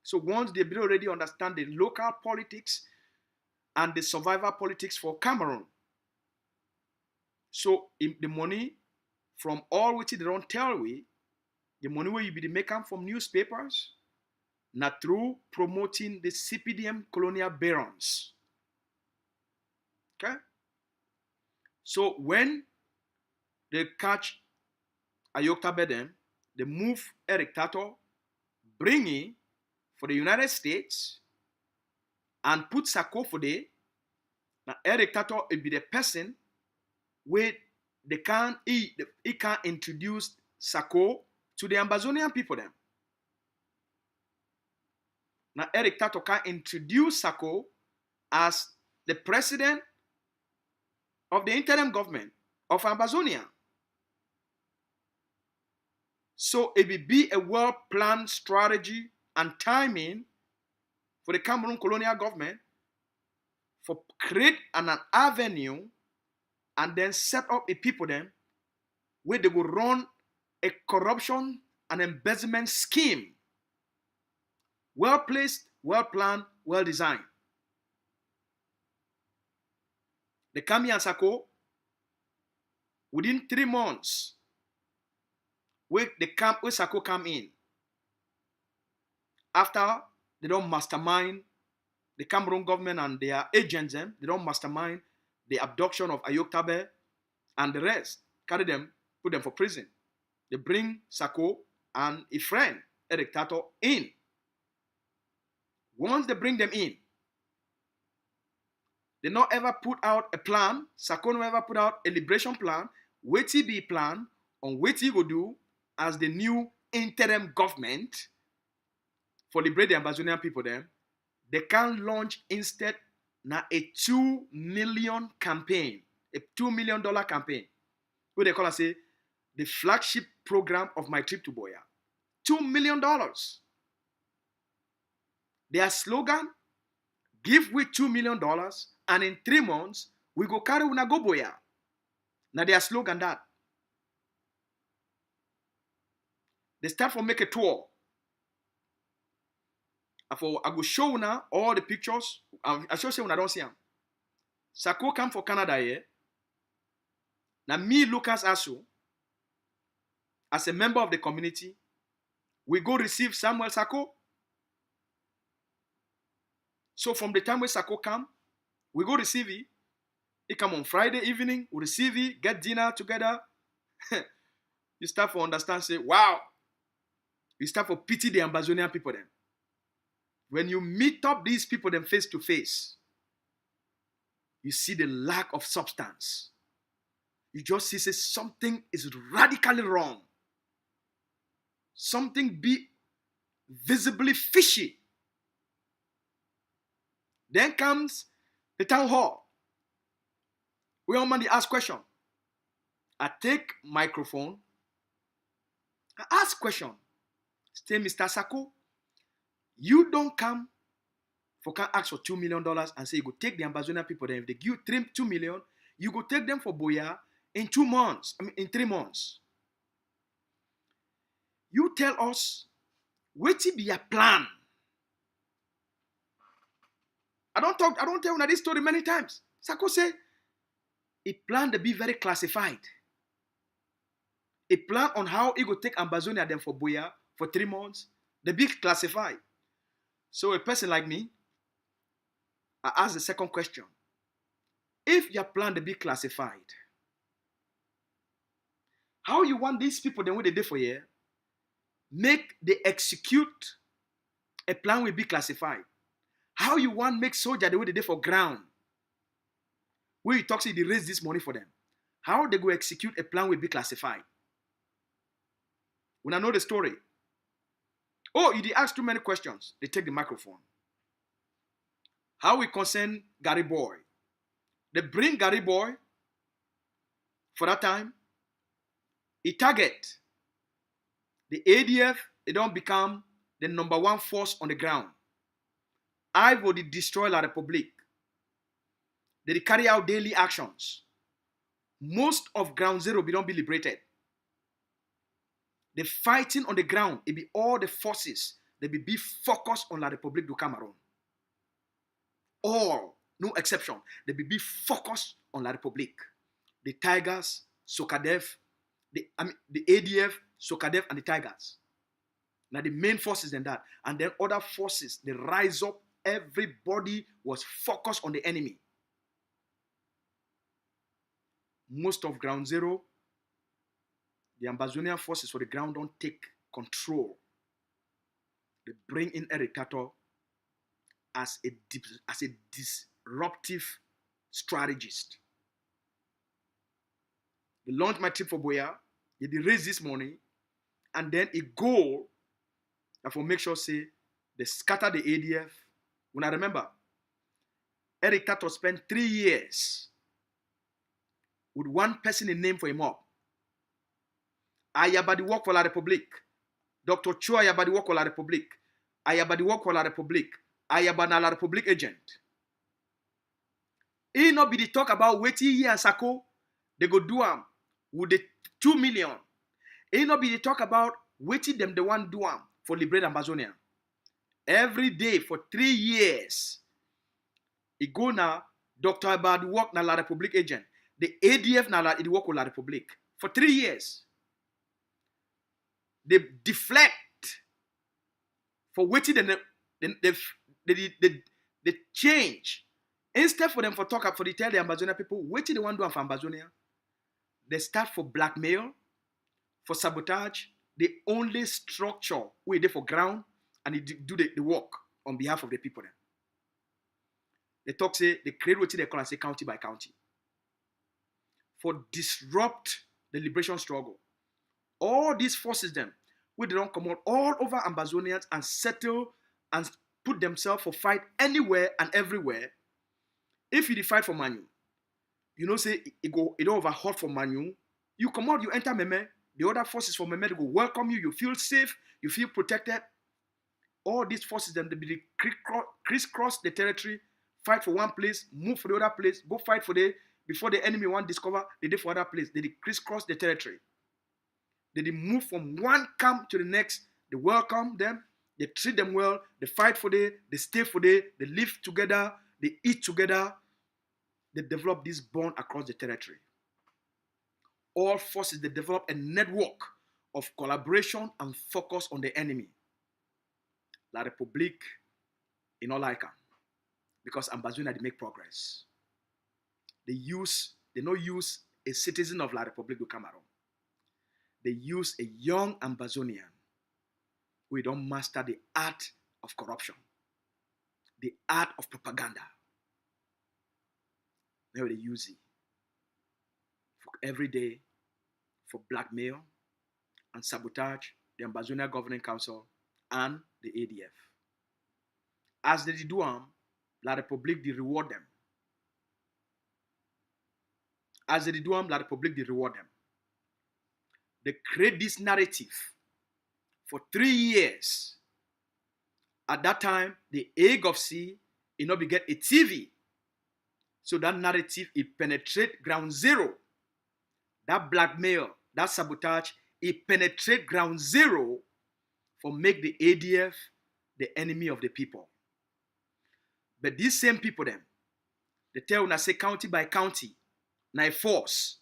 S1: So once they already understand the local politics and the survival politics for Cameroon, so the money from all which they don't tell we, the money where you be making from newspapers, not through promoting the CPDM colonial barons. Okay? So when they catch Ayokta Bedem, they move Eric Tato, bring him for the United States, and put Sako for the. Now Eric Tato will be the person where he can introduce Sako to the Ambazonian people then. Now Eric Tato can introduce Sako as the president of the interim government of Ambazonia. So it will be a well-planned strategy and timing for the Cameroon colonial government for create an avenue and then set up a people then where they will run a corruption and embezzlement scheme. Well placed, well planned, well designed. The Kami and Sako, within 3 months, where Sako come in, after they don't mastermind the Cameroon government and their agents, they don't mastermind the abduction of Ayoktabe and the rest, carry them, put them for prison. They bring Sako and a friend, a dictator, in. Once they bring them in, they not ever put out a plan. Sako not ever put out a liberation plan. Wait till be plan on what he go do as the new interim government for liberate the Ambazonian people then. They can launch instead now a 2 million campaign, a $2 million campaign. What they call it, say, the flagship program of my trip to Boya. $2 million. Their slogan, give we $2 million and in 3 months, we go carry una go Boya. Now their slogan that. They start for make a tour. I go show una all the pictures. I show say una don't see them. Sako come for Canada here. Now me, Lucas Asu, as a member of the community, we go receive Samuel Sako. So from the time when Sako come, we go receive it. He come on Friday evening, we receive it, get dinner together. You start to understand, say, wow. You start to pity the Ambazonian people then. When you meet up these people then face to face, you see the lack of substance. You just see say something is radically wrong. Something be visibly fishy. Then comes the town hall. We all man ask question. I take microphone. I ask question. Say, Mr. Sako, you don't come for can ask for $2 million and say you go take the Ambazonian people then. If they give you $2 million, you go take them for Boya in 2 months. In 3 months. You tell us what be your plan. I don't tell you this story many times. Sako say, a plan to be very classified. A plan on how he go take Ambazonia then for Boya for 3 months. They be classified. So a person like me, I ask the second question. If your plan to be classified, how you want these people then what they do for you, make they execute a plan will be classified. How you want make soldier the way they do for ground, where you talk say they raise this money for them. How they go execute a plan will be classified. When I know the story, oh, you did ask too many questions. They take the microphone. How we concern Gary Boy? They bring Gary Boy for that time. He target the ADF. They don't become the #1 force on the ground. I will destroy La République. They carry out daily actions. Most of ground zero don't be liberated. The fighting on the ground, it be all the forces, they be focused on La République du Cameroon. All, no exception, they be focused on La République. The Tigers, Sokadev, the ADF, Sokadev, and the Tigers. Now the main forces in that. And then other forces, they rise up. Everybody was focused on the enemy. Most of ground zero, the Ambazonian forces for the ground don't take control. They bring in Eric Tato as a disruptive strategist. They launched my trip for Boya. They raise this money. And then a goal that will make sure say they scatter the ADF. When I remember, Eric Tato spent 3 years with one person in name for him up. Ayabadi work for La République. Dr. Cho Ayabadi work for La République. Ayabadi work for La République. Ayabana La République agent. He not be the talk about waiting here and Sako. They go do am with the 2 million. He not be the talk about waiting them the one do am for liberate Ambazonia. Every day for 3 years. He go now, Dr. Ayabadi work na La République agent. The ADF na it work with La République. For 3 years. They deflect for waiting they change. Instead for them for talk up for the tell the Ambazonia people, waiting the one do for Ambazonia. They start for blackmail, for sabotage, they only structure where they for ground and they do the work on behalf of the people. Then. They talk say they create what they call and say county by county. For disrupt the liberation struggle. All these forces them, where they don't come out all over Ambazonians and settle and put themselves for fight anywhere and everywhere. If you fight for Manu, you know say it don't over hot for Manu, you come out, you enter Meme, the other forces from Meme, they go welcome you, you feel safe, you feel protected. All these forces them, they crisscross the territory, fight for one place, move for the other place, go fight for before the enemy want discover, they did for other place. They crisscross the territory. They move from one camp to the next. They welcome them. They treat them well. They fight for they stay for they live together. They eat together. They develop this bond across the territory. All forces, they develop a network of collaboration and focus on the enemy. La République, in all like because Ambazonia, they make progress. They don't use a citizen of La République du Cameroon. They use a young Ambazonian who don't master the art of corruption, the art of propaganda. Now they use it for every day for blackmail and sabotage the Ambazonia Governing Council and the ADF. As they do La République they reward them. As they do La République they reward them. They create this narrative for 3 years. At that time, the AGOFC, get a TV. So that narrative, it penetrate ground zero. That blackmail, that sabotage, it penetrate ground zero for make the ADF the enemy of the people. But these same people them, they tell us say county by county, na force.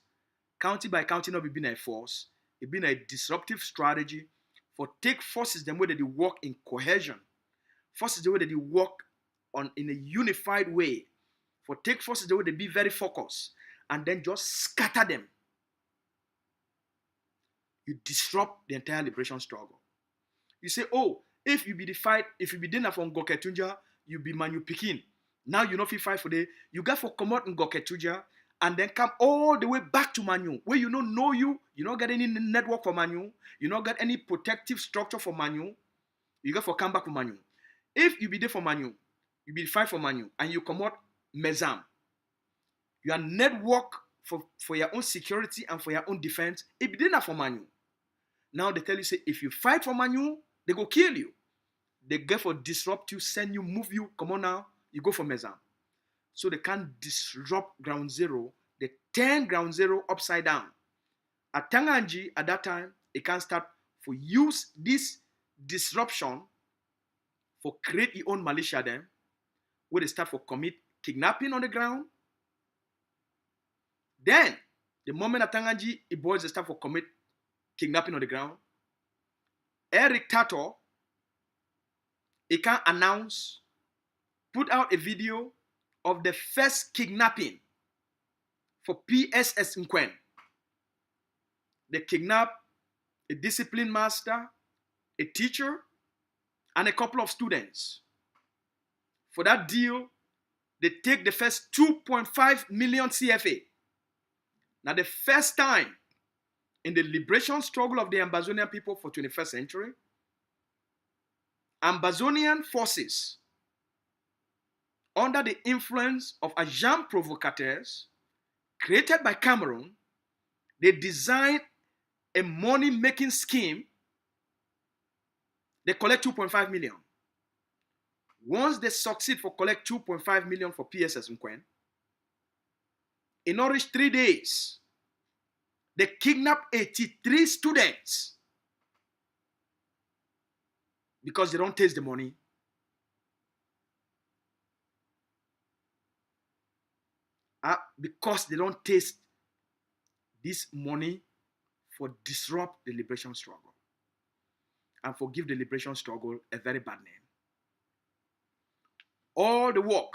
S1: County by county not be a force. It been a disruptive strategy for take forces them where they work in cohesion, forces the way they work in a unified way, for take forces the way they be very focused, and then just scatter them. You disrupt the entire liberation struggle. You say, oh, if you be the fight, if you be dinner from Goketunja, you be Manu Pikin. Now you know if you fight for the, you got for come out in Goketunja, and then come all the way back to Manu, where you don't know you don't get any network for Manu, you don't get any protective structure for Manu, you got for come back for Manu. If you be there for Manu, you be fight for Manu, and you come out Mezam, your network for your own security and for your own defense, it be there for Manu. Now they tell you, say, if you fight for Manu, they go kill you. They get for disrupt you, send you, move you, come on now, you go for Mezam. So they can't disrupt ground zero. They turn ground zero upside down. At Tanganji, at that time, it can start for use this disruption for create your own militia then, where they start for commit kidnapping on the ground. Then, the moment at Tanganji, the boys they start for commit kidnapping on the ground, Eric Tato, he can announce, put out a video of the first kidnapping for PSS Nkwen. They kidnap a discipline master, a teacher, and a couple of students. For that deal, they take the first 2.5 million CFA. Now the first time in the liberation struggle of the Ambazonian people for 21st century, Ambazonian forces under the influence of agents provocateurs created by Cameroon, they designed a money-making scheme. They collect 2.5 million. Once they succeed for collect 2.5 million for PSS Nkwen, in only 3 days, they kidnap 83 students because they don't taste the money. Because they don't taste this money for disrupt the liberation struggle and for give the liberation struggle a very bad name. All the work,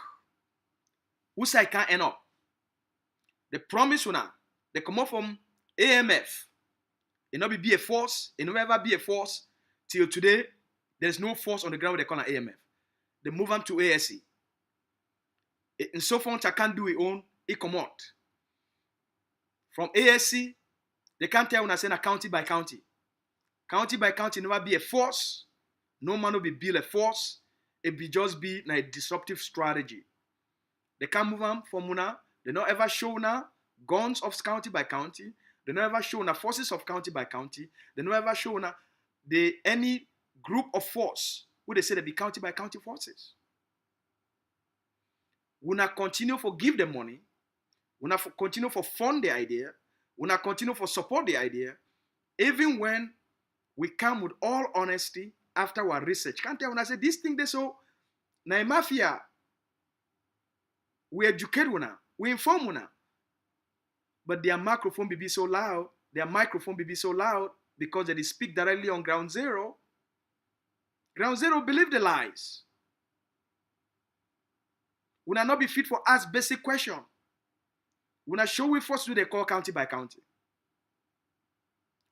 S1: who say can't end up. The promise now, they come up from AMF, It not be a force. It never be a force. Till today, there's no force on the ground. They call an AMF. They move on to ASC. In so far, I can't do it own. It come out. From ASC, they can't tell when I say county by county. County by county never be a force. No man will be build a force. It be just be a disruptive strategy. They can't move on from Muna. They not ever show now guns of county by county. They not ever show now forces of county by county. They not ever show now any group of force who they say they be county by county forces. We not continue for give them money. We not continue for fund the idea. We not continue for support the idea. Even when we come with all honesty after our research. Can't tell when I say this thing they so na mafia. We educate una, we inform una. But their microphone be so loud, because they speak directly on ground zero. Ground zero believe the lies. We not be fit for ask basic question. We not show we force do they call county by county.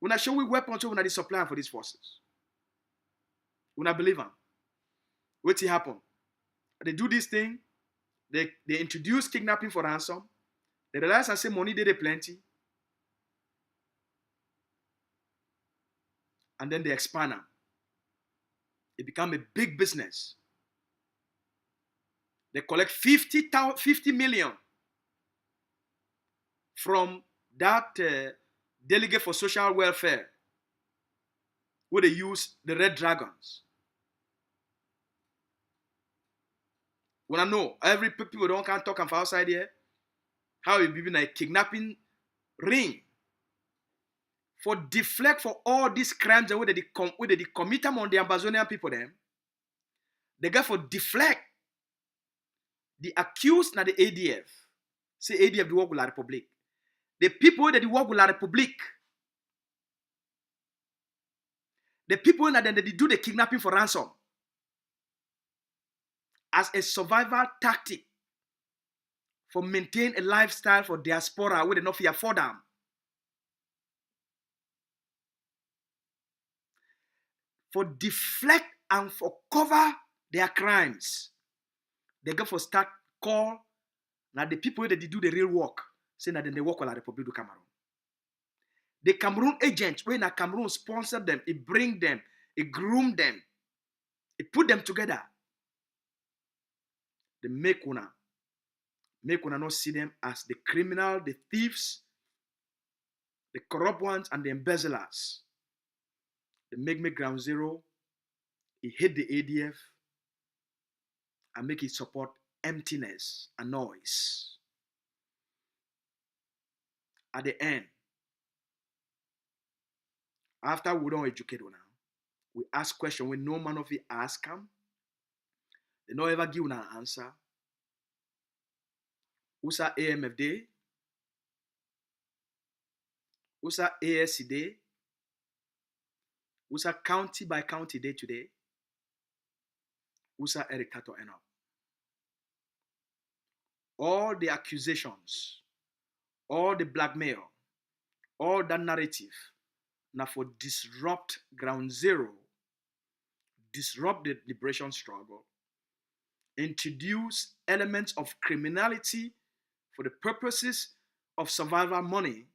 S1: We not show we weapons we not the supply for these forces. We not believe them. What's happen? They do this thing. They introduce kidnapping for ransom. They realize and say money they plenty. And then they expand them. It become a big business. They collect 50 million from that delegate for social welfare where they use the red dragons. When I know every people don't can't talk from outside here, how it be in a kidnapping ring for deflect for all these crimes and where they commit them on the Ambazonian people them. They got for deflect the accused na the ADF. Say ADF the work with la Republic. The people that work with la Republic. The people that they do the kidnapping for ransom. As a survival tactic for maintain a lifestyle for diaspora where they not fear for them. For deflect and for cover their crimes. They go for start call now the people that they do the real work, saying that then they work with la Republic du Cameroon. The Cameroon agents, when a Cameroon sponsor them, it bring them, it groom them, it put them together. They make una not see them as the criminal, the thieves, the corrupt ones, and the embezzlers. They make ground zero. It hit the ADF and make it support emptiness and noise. At the end, after we don't educate now, we ask questions when no man of it ask them. They don't ever give an answer. Who's a AMF day? Who's a ASC day? Who's a county by county day today? Who's a Eric Tato end up? All the accusations, all the blackmail, all that narrative, now for disrupt ground zero, disrupt the liberation struggle, introduce elements of criminality for the purposes of survival money,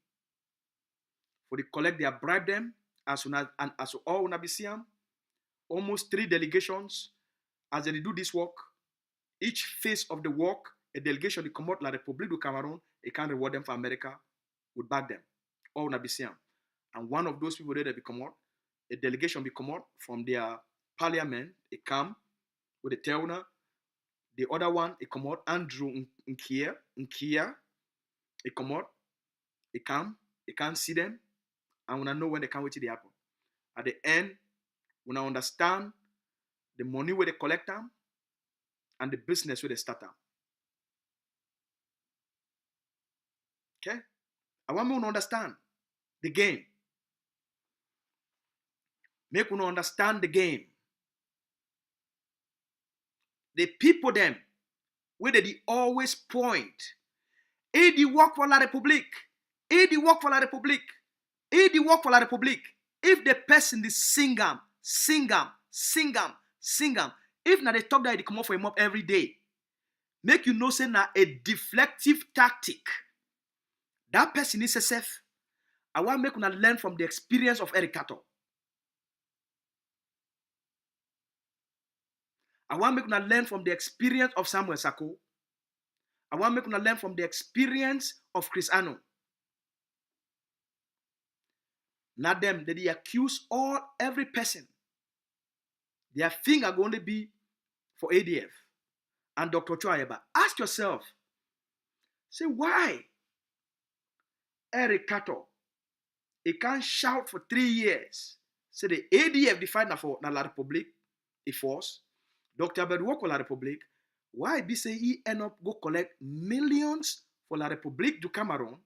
S1: for the collect their bribe them, as all una be seeing, almost 3 delegations, as they do this work, each phase of the work, a delegation they come out la Republic du Cameroon, it can reward them for America, would back them. All una be seeing. And one of those people there that become out, a delegation become out from their parliament, it come with the Teuna. The other one, it come out, Andrew Nkia, it come out, it come, it can't see them, and when I know when they can't wait till they happen. At the end, when I understand the money where they collect them, and the business where they start them. Okay? I want me to understand the game. Make you understand the game. The people them, where they always point. AD work for la Republique. AD work for la Republique. He the work for la Republic. If the person dey sing am, if na the talk that they come out for him up every day, make you know say na a deflective tactic. That person is safe. I want make una learn from the experience of Eric Tato. I want make una learn from the experience of Samuel Sako. I want make una learn from the experience of Chris Ano. Now them, they accuse every person. Their finger going to be for ADF and Dr. Chwayeba. Ask yourself, say why Eric Tato, he can't shout for 3 years. Say the ADF defined for La Republic, a force. Dr. Bedwalk for La Republic. Why be say he end up go collect millions for La Republique du Cameroon?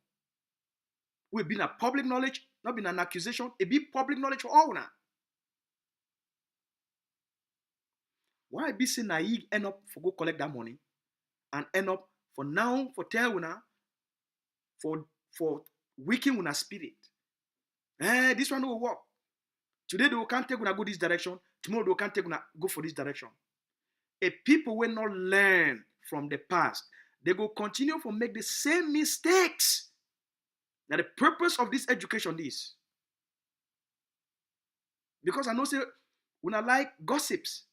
S1: We've been a public knowledge, not been an accusation. It be public knowledge for all now. Why be say he end up for go collect that money and end up for now for tell una for weakening una spirit? This one will work. Today they can't take una go this direction. Tomorrow they can't take una go for this direction. If people will not learn from the past, they will continue to make the same mistakes. Now the purpose of this education is because I know say when I like gossips,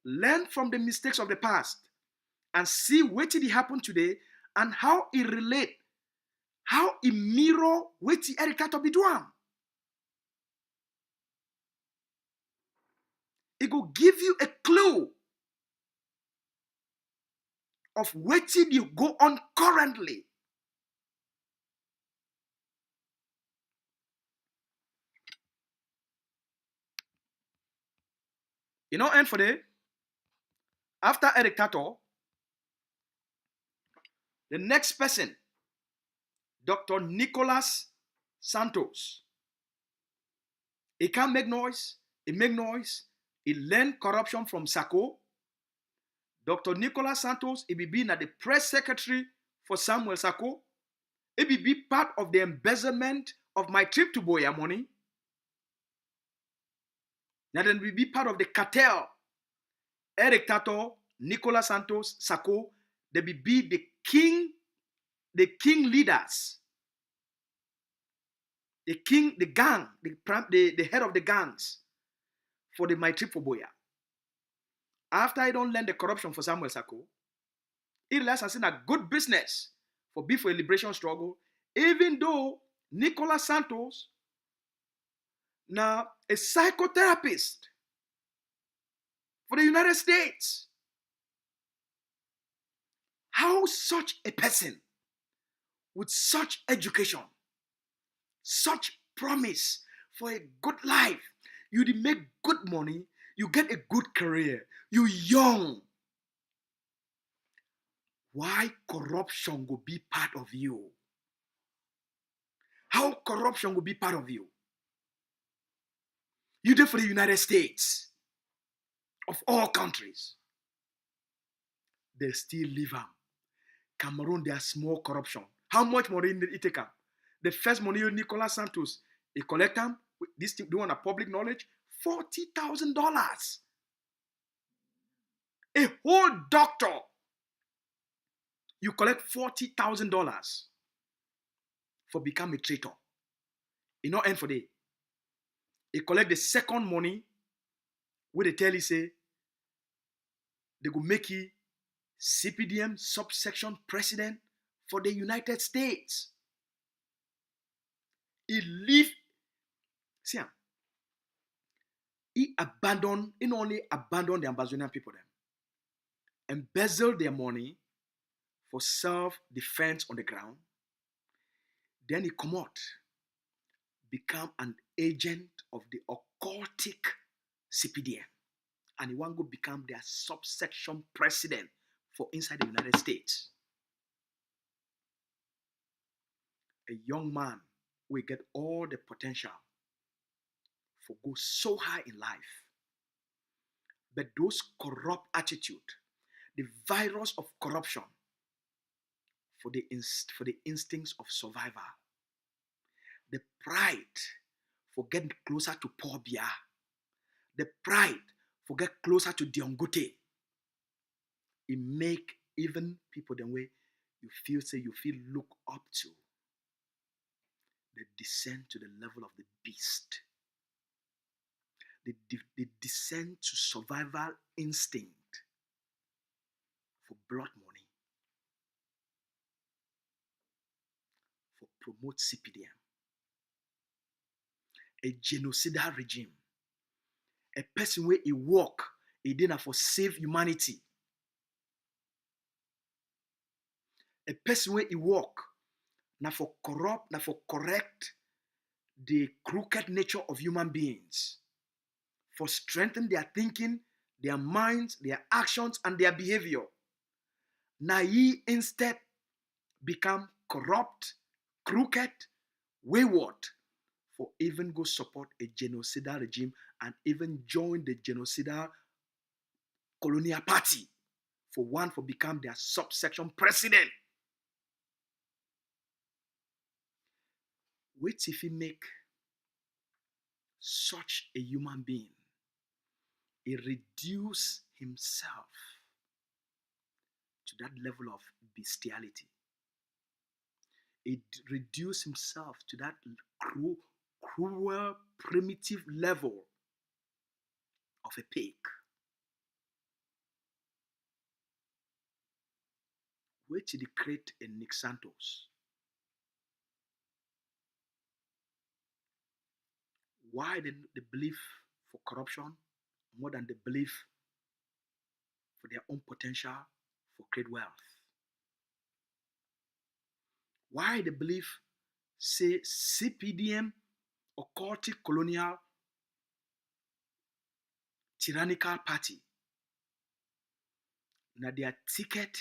S1: learn from the mistakes of the past and see what did happen today and how it relate, how it mirror what Eric Tato be doing. It will give you a clue of what did you go on currently. You know, and for the after Eric Tato, the next person, Dr. Nicolas Santos. He can't make noise. He make noise. He learned corruption from Sako. Dr. Nicolas Santos, he be the press secretary for Samuel Sako. He be part of the embezzlement of my trip to Boya money. Now then we be part of the cartel. Eric Tato, Nicolas Santos, Sako, they be the king leaders. The king, the gang, the head of the gangs for the my trip for Boya. After I don't learn the corruption for Samuel Sako, he realized has seen a good business for before a liberation struggle, even though Nicolas Santos now a psychotherapist for the United States. How such a person with such education, such promise for a good life, you make good money, you get a good career, you young. Why corruption will be part of you? How corruption will be part of you? You did for the United States of all countries. They still live on. Cameroon, there are small corruption. How much money did it take up? The first money Nicolas Santos, he collect them. This thing, do want a public knowledge? $40,000. A whole doctor. You collect $40,000 for become a traitor. You know, end for day. He collect the second money where they tell you say they go make you CPDM subsection president for the United States. He leave. See, he not only abandoned the AMBAZONIAN people them, embezzled their money for self-defense on the ground. Then he come out, become an agent of the occultic CPDM. And he want to become their subsection president for inside the United States. A young man will get all the potential for go so high in life. But those corrupt attitude, the virus of corruption for the instincts of survival, The pride for getting closer to Paul Biya. The pride for get closer to Diongote. It make even people the way you feel look up to. They descend to the level of the beast. They descend to survival instinct for blood money, for promote CPDM. A genocidal regime. A person where he walk, he did not for save humanity. A person where he walk, not for corrupt, not for correct the crooked nature of human beings, for strengthen their thinking, their minds, their actions, and their behavior. Now ye instead become corrupt, crooked, wayward, for even go support a genocidal regime and even join the genocidal colonial party for become their subsection president. Wait if he make such a human being, he reduce himself to that level of bestiality. He reduce himself to that cruel, primitive level of a pig. Wait till they create a Nick Santos. Why the belief for corruption more than the belief for their own potential for great wealth? Why the belief say CPDM, occultic colonial tyrannical party, now their ticket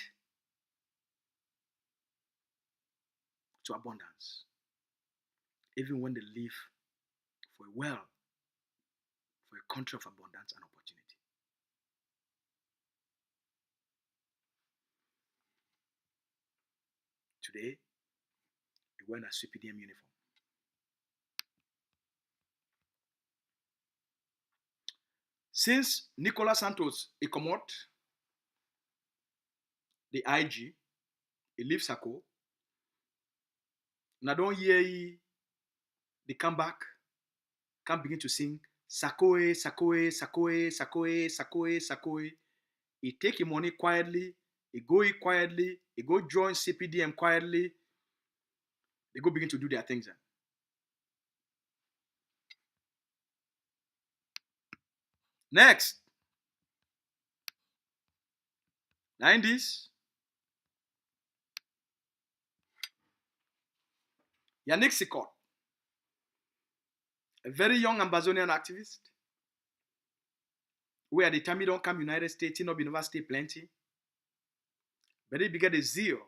S1: to abundance, even when they live for a country of abundance and opportunity. Today, they wear a CPDM uniform. Since Nicolas Santos he comot the IG, he leave Sako. Now don't hear they come back, can begin to sing Sakoe, Sakoe, Sakoe, Sakoe, Sakoe, Sakoe. He take his money quietly, he go quietly, he go join CPDM quietly. They go begin to do their things. Next. 90s. Yannick Sikot, a very young Ambazonian activist, who at the time he don't come United States, he not be never stay plenty. But he began a zeal.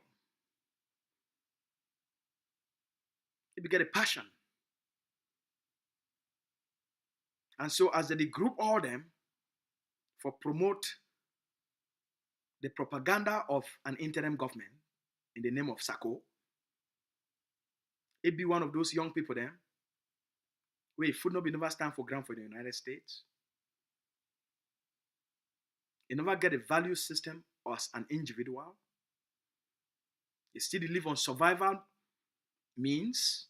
S1: He began a passion. And so as they group all them for promote the propaganda of an interim government in the name of Sako, it be one of those young people then, where it would not be never stand for ground for the United States. He never get a value system as an individual. He still live on survival means.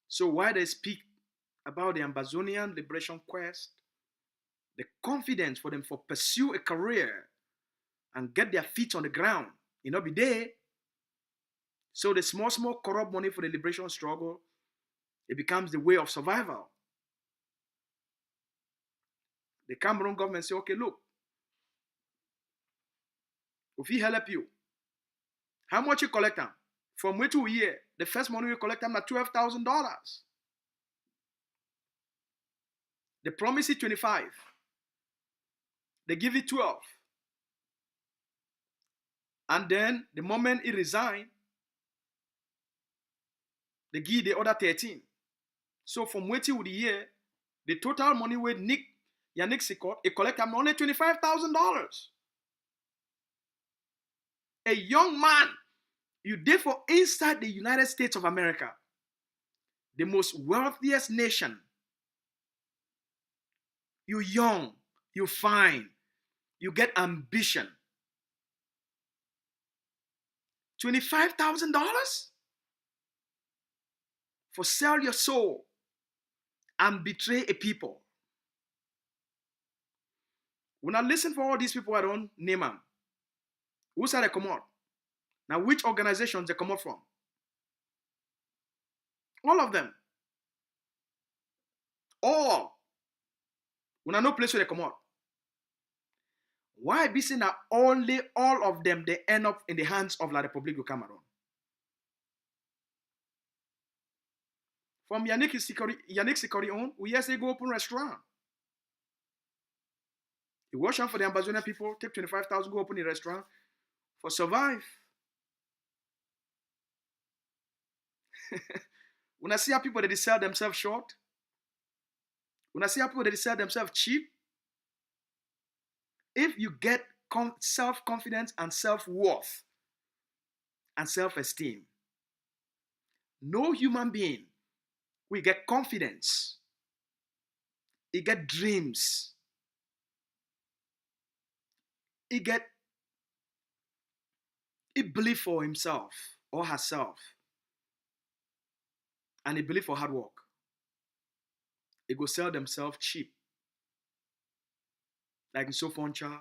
S1: So while they speak about the Ambazonian liberation quest, the confidence for them for pursue a career and get their feet on the ground, it not be there. So the small corrupt money for the liberation struggle, it becomes the way of survival. The Cameroon government say, okay, look, if he help you, how much you collect them? From way to a year, the first money you collect them at $12,000. They promise you 25. They give you 12. And then the moment he resign, they give the other 13. So from waiting with the year, the total money with Yannick Sikot, he collect them only $25,000. A young man You therefore inside the United States of America, the most wealthiest nation. You young, you fine, you get ambition. $25,000 for sell your soul and betray a people. When I listen for all these people, I don't name them. Who said they come out? Now, which organizations they come out from? All of them. All. When I know place where they come out. Why be saying that only all of them they end up in the hands of La République du Cameroon? From Yannick Sikori on, we yesterday go open restaurant. You wash out for the Ambazonian people, take 25,000, go open the restaurant for survive. When I see how people they sell themselves short, when I see how people they sell themselves cheap, if you get self-confidence and self-worth and self-esteem, no human being will get confidence. He get dreams. He believe for himself or herself. And he believe for hard work. He go sell themselves cheap. Like Nsofoncha,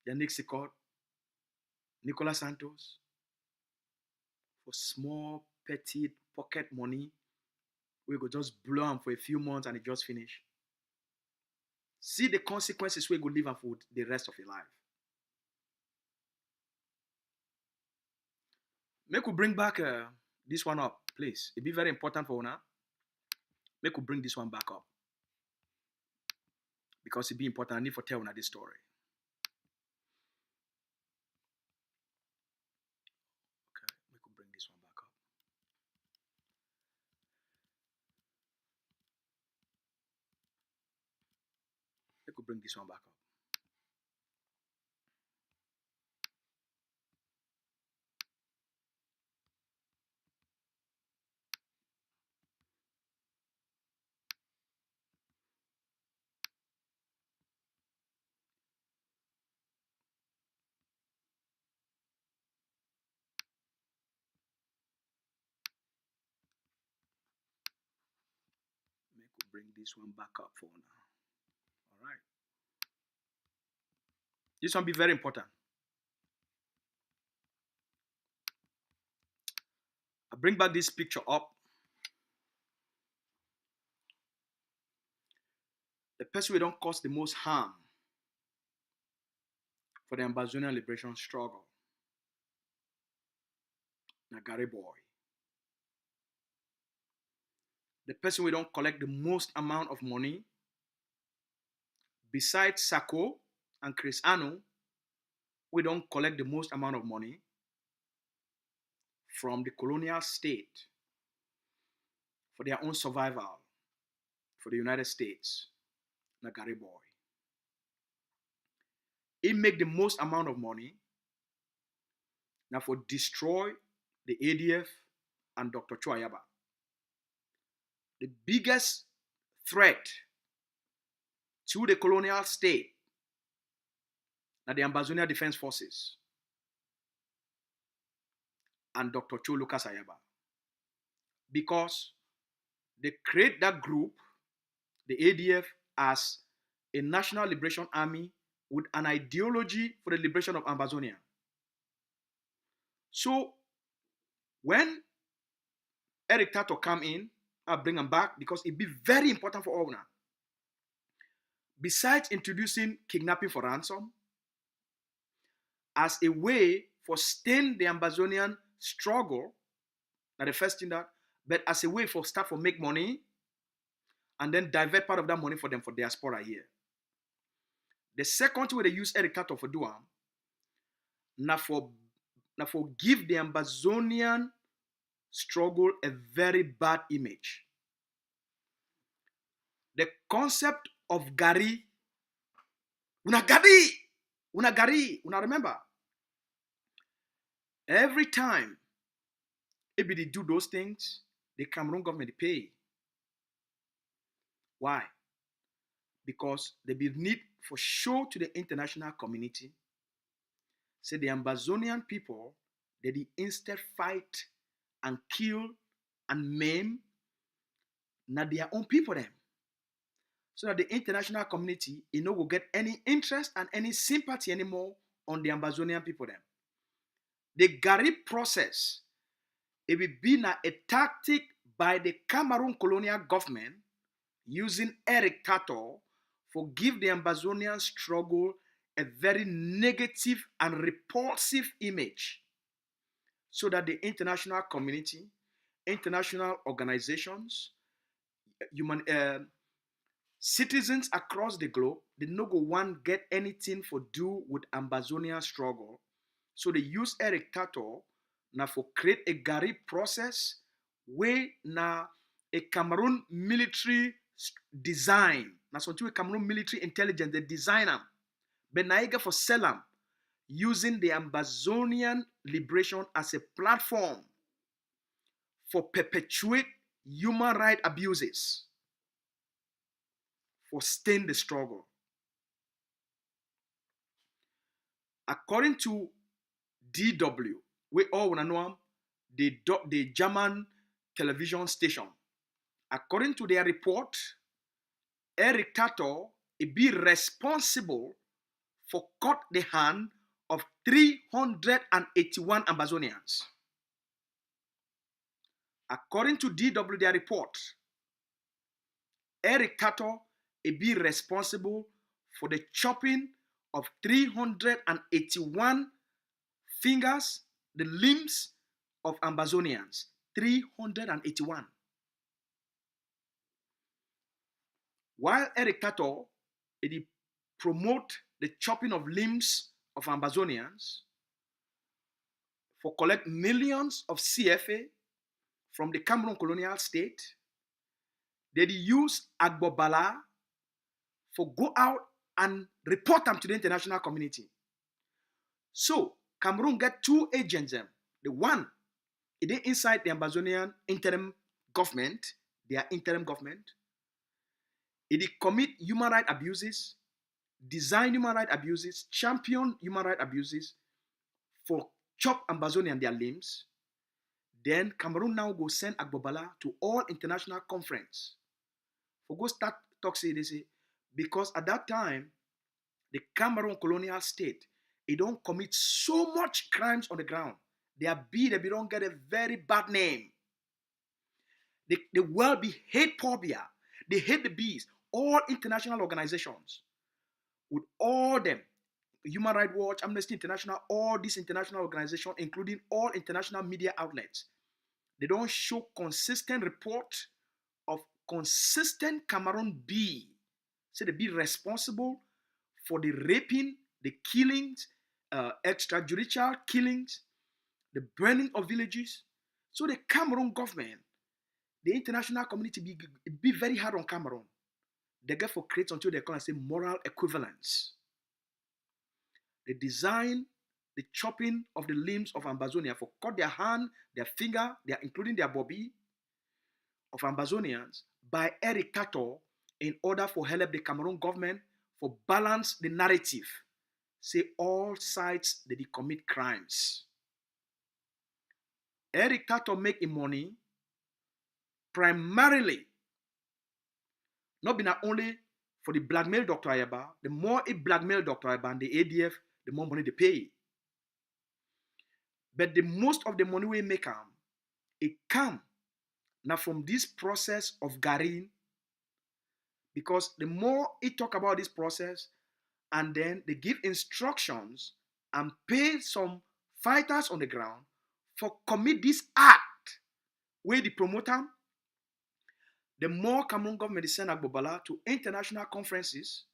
S1: Yannick Sikot, Nicolas Santos. For small, petty pocket money, we go just blow them for a few months and it just finish. See the consequences we go live and for the rest of your life. Make we bring back this one up, please. It'll be very important for Una. Make we bring this one back up. Because it'll be important. I need to tell Una this story. Okay, make we bring this one back up. Make we bring this one back up. Make we bring this one back up for now. All right. This one be very important. I bring back this picture up. The person who don't cause the most harm for the Ambazonian liberation struggle. Nagari boy. The person who don't collect the most amount of money, besides Sako and Chris Anu, we don't collect the most amount of money from the colonial state for their own survival for the United States. Nagari boy. He make the most amount of money now for destroy the ADF and Dr. Chwayaba. The biggest threat to the colonial state now the Ambazonian Defense Forces and Dr. Cho Lucas Ayaba. Because they create that group, the ADF, as a national liberation army with an ideology for the liberation of Ambazonia. So when Eric Tato come in, I'll bring him back because it'd be very important for all now. Besides introducing kidnapping for ransom as a way for staying the Ambazonian struggle, not the first thing that, but as a way for start for make money and then divert part of that money for them for diaspora here. The second way they use Eric Tato for doing, now for give the Ambazonian struggle a very bad image. The concept of Gari, una remember, every time If they do those things, the Cameroon government pay. Why? Because they be need for show to the international community. Say the Ambazonian people, they instead fight and kill and maim na their own people them. So that the international community will get any interest and any sympathy anymore on the Ambazonian people them. The Gari process, it will be a tactic by the Cameroon colonial government using Eric Tato for give the Ambazonian struggle a very negative and repulsive image, so that the international community, international organizations, citizens across the globe, they no go want get anything for do with Ambazonian struggle. So they use Eric Tato now for create a Gari process where na a Cameroon military design. Na something Cameroon military intelligence they design them. But na for sell them using the Ambazonian liberation as a platform for perpetuate human rights abuses, for stain the struggle. According to DW, we all wanna know the German television station. According to their report, Eric Tato be responsible for cut the hand of 381 Ambazonians. According to DW, their report, Eric Tato be responsible for the chopping of 381 fingers, the limbs of Ambazonians. 381. While Eric Tato promote the chopping of limbs of Ambazonians for collect millions of CFA from the Cameroon colonial state, they use Agbobala for go out and report them to the international community. So Cameroon get two agents. The one, it is inside the Ambazonian interim government, their interim government. It commit human rights abuses, design human rights abuses, champion human rights abuses for chop Ambazonian their limbs. Then Cameroon now go send Agbobala to all international conference. For go start talk say they say, because at that time, the Cameroon colonial state, it don't commit so much crimes on the ground. They don't get a very bad name. The world be hate phobia. They hate the bees. All international organizations, with all them, Human Rights Watch, Amnesty International, all these international organizations, including all international media outlets, they don't show consistent report of consistent Cameroon bee. So they be responsible for the raping, the killings, extrajudicial killings, the burning of villages. So the Cameroon government, the international community be very hard on Cameroon. They get for create until they call and say moral equivalence. They design the chopping of the limbs of Ambazonia for cut their hand, their finger, including their body of Ambazonians by Eric Tato in order for help the Cameroon government for balance the narrative. Say all sides they commit crimes. Eric Tato make him money primarily not be only for the blackmail Dr. Ayaba. The more it blackmail Dr. Ayaba and the ADF, the more money they pay. But the most of the money we make it come now from this process of Garin, because the more it talk about this process, and then they give instructions and pay some fighters on the ground for commit this act where the promoter, the more Cameroon government send Agbobala to international conferences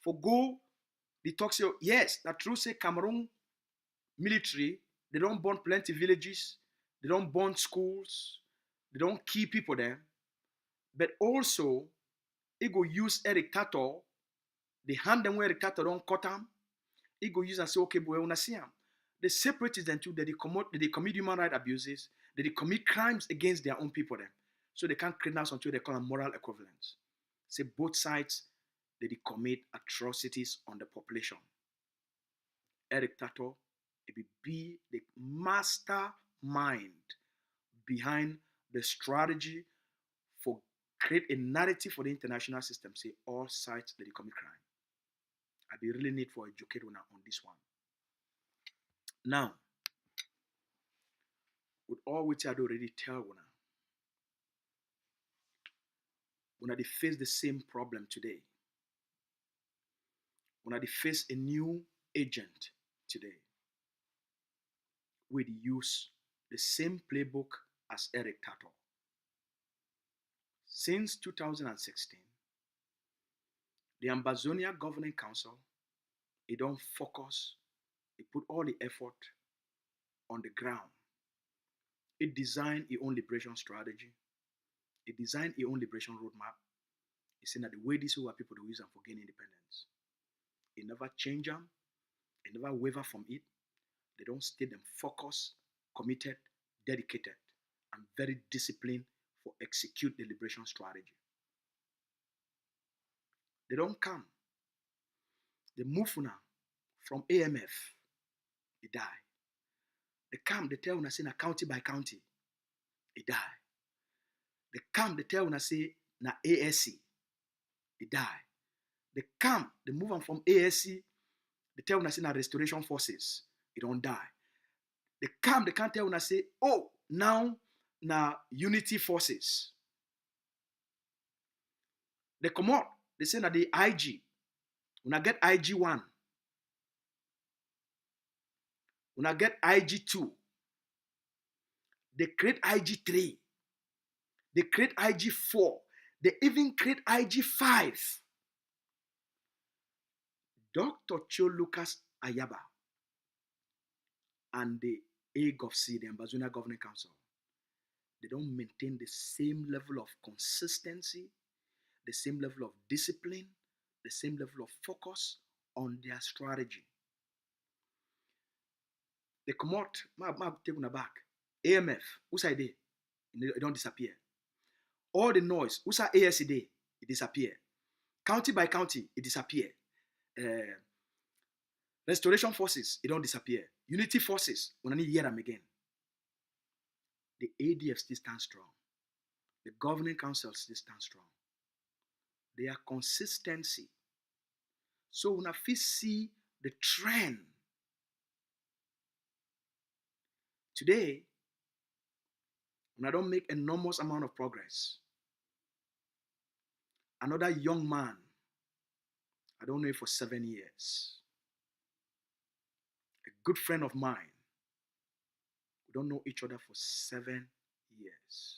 S1: for go, the talk say, yes, that true say Cameroon military, they don't burn plenty villages, they don't burn schools, they don't kill people there, but also it go use Eric Tato, the hand them where Eric Tato don't cut them, it go use and say, okay, boy, I wanna see him. The separatists then too, they commit human rights abuses, they commit crimes against their own people then. So they can't create now something they call a moral equivalence. Say both sides, they commit atrocities on the population. Eric Tato, it will be the mastermind behind the strategy for create a narrative for the international system. Say all sides that they commit crime. I be really need for educate on this one. Now, with all which I already tell when they face the same problem today, when they face a new agent today, we use the same playbook as Eric Tato. Since 2016, the AMBAZONIAN Governing Council, it don't focus, it put all the effort on the ground. It designed its own liberation strategy. It designed its own liberation roadmap. It said that the way these people to use them for gain independence. It never change them. It never waver from it. They don't stay them focused, committed, dedicated, and very disciplined for execute the liberation strategy. They don't come. They move now from AMF. They die. They come, they tell una say na county by county. They die. They come, they tell una say na ASC. They die. They come, they move on from ASC. They tell una say na restoration forces. They don't die. They come, they can't tell una say, oh, now na unity forces. They come out, they say na the IG. Una get IG1. Una get IG2. They create IG3. They create IG4. They even create IG5. Dr. Cho Lucas Ayaba and the AGOVC, the AMBAZONIAN Governing Council, they don't maintain the same level of consistency, the same level of discipline, the same level of focus on their strategy. They come out, take on back. AMF, who's I there? It don't disappear. All the noise, who's our ASC day? It disappear. County by county, it disappear. Restoration forces, it don't disappear. Unity forces, we don't hear them again. The ADF still stands strong. The governing council still stands strong. Their consistency. So when I see the trend today, when I don't make enormous amount of progress, another young man, I don't know him for 7 years, a good friend of mine, we don't know each other for 7 years.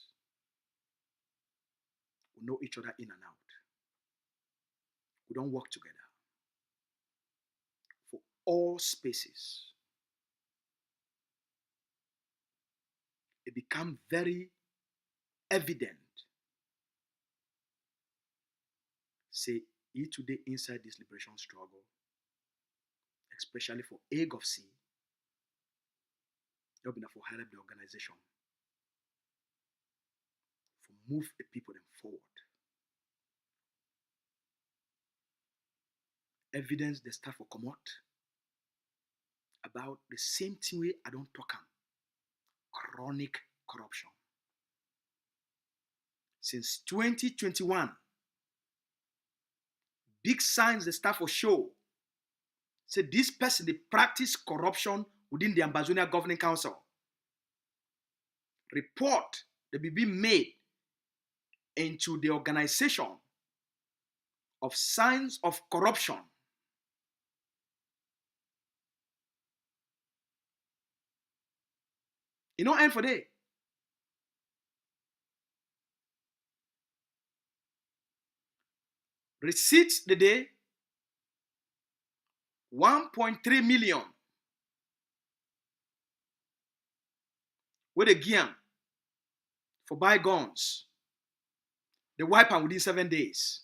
S1: We know each other in and out. We don't work together for all spaces. It became very evident. Say, he today inside this liberation struggle, especially for AGOVC, they'll be for help the organization, for move the people them forward. Evidence the staff will come out about the same thing way I don't talk about. Chronic corruption. Since 2021, big signs the staff will show. Say this person, they practice corruption within the AMBAZONIAN Governing Council. Report that will be made into the organization of signs of corruption. You know, end for day. Receipts the day 1.3 million. With a gear for buy guns. They wipe them within 7 days.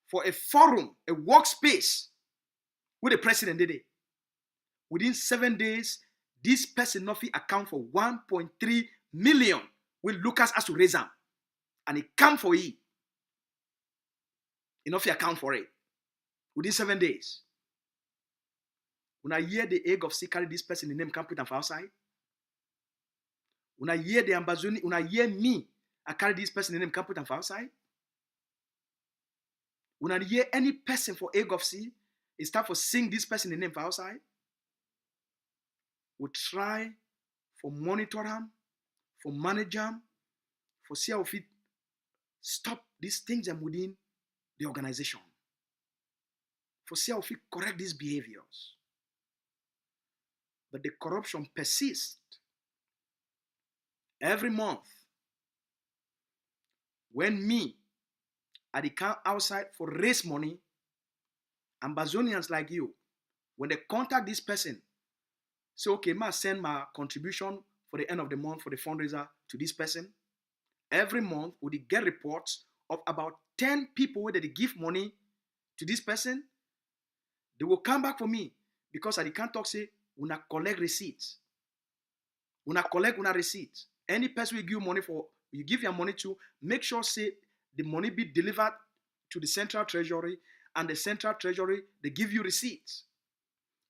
S1: For a forum, a workspace with the president did it. within 7 days, this person not fit account for 1.3 million when Lucas has to raise him. And he come for it. He not fit account for it. Within 7 days. When I hear the egg of sea carry this person, the name can't put them for outside. When I hear the Ambazonian, when I hear me, I carry this person, the name can't put them for outside. When I hear any person for egg of sea, it's time for sing this person, the name for outside. We try for monitor them, for manage them, for see how we stop these things and within the organization. For see how we correct these behaviors. But the corruption persists. Every month, when me, I come outside for raise money, Ambazonians like you, when they contact this person, say, okay, ma send my contribution for the end of the month for the fundraiser to this person. Every month, we get reports of about 10 people where they give money to this person. They will come back for me because I can't talk, say, we not collect receipts. We not collect una receipts. Any person we give money for, you give your money to, make sure, say, the money be delivered to the central treasury, and the central treasury, they give you receipts.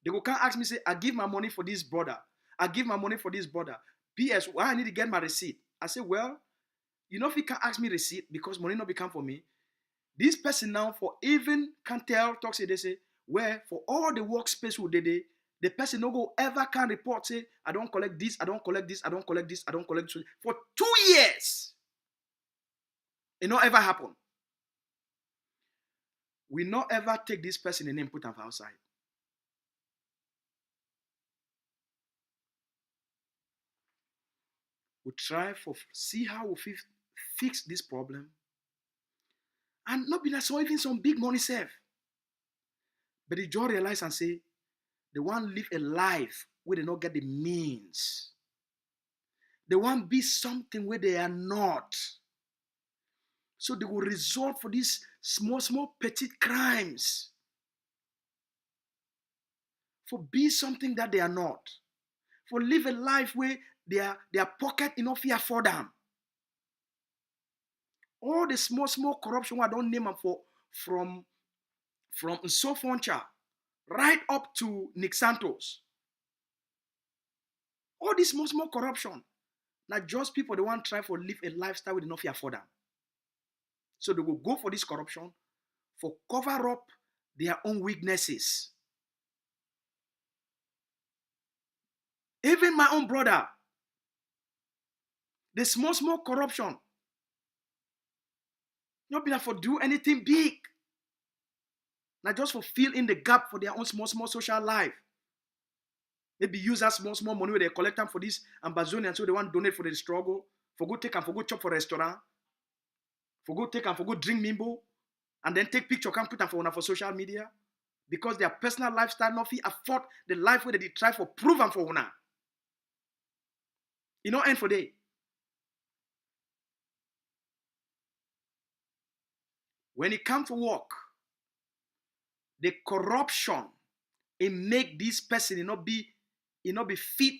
S1: They will come ask me, say, I give my money for this brother. I give my money for this brother. P.S. Why I need to get my receipt? I say, well, you know if you can't ask me receipt because money not become for me, this person now for even can tell, talk say, they say, where for all the workspace who did it, the person no go ever can report, say, I don't collect this, I don't collect this, I don't collect this, I don't collect this. For 2 years. It not ever happen. We not ever take this person and name put them outside. We try for see how we fix this problem. And not be that so even some big money save. But the joy realize and say, they want live a life where they not get the means. They want be something where they are not. So they will resort for these small petite crimes. For be something that they are not. For live a life where their pocket enough here for them. All the small corruption I don't name them for from Nsofoncha right up to Nick Santos. All this small corruption. Now just people they want to try for live a lifestyle with enough here for them. So they will go for this corruption for cover up their own weaknesses. Even my own brother, the small corruption, not be like for do anything big. Not just for fill in the gap for their own small social life. Maybe use that small money where they collect them for this Ambazonian, so they want to donate for the struggle, for go take and for go chop for restaurant, for go take and for go drink mimbo, and then take picture and put them for social media, because their personal lifestyle not afford the life where they try for prove and for una. You know, end for day. When it comes to work, the corruption, it make this person not be fit,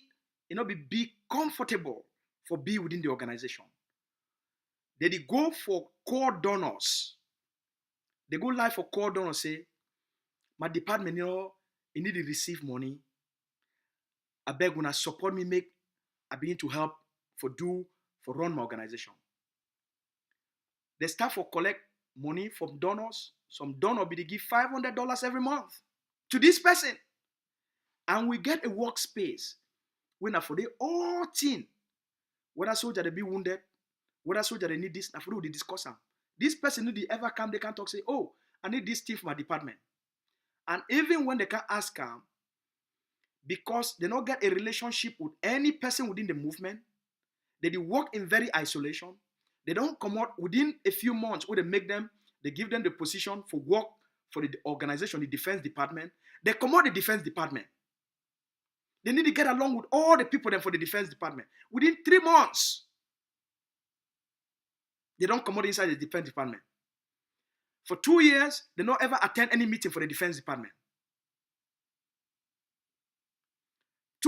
S1: be comfortable for be within the organization. They go for core donors. They go live for core donors, say, my department, you need to receive money. I beg when I support me, I begin to help for run my organization. They start for collect money from donors. Some donor be they give $500 every month to this person. And we get a workspace when for the all team, whether soldier they be wounded, whether soldier they need this, and for they discuss them. This person if they ever come, they can talk, say, oh, I need this thing for my department. And even when they can ask them, because they don't get a relationship with any person within the movement, they work in very isolation. They don't come out within a few months where they give them the position for work for the organization, the defense department. They come out the defense department. They need to get along with all the people then for the defense department. Within 3 months, they don't come out inside the defense department. For 2 years, they don't ever attend any meeting for the defense department.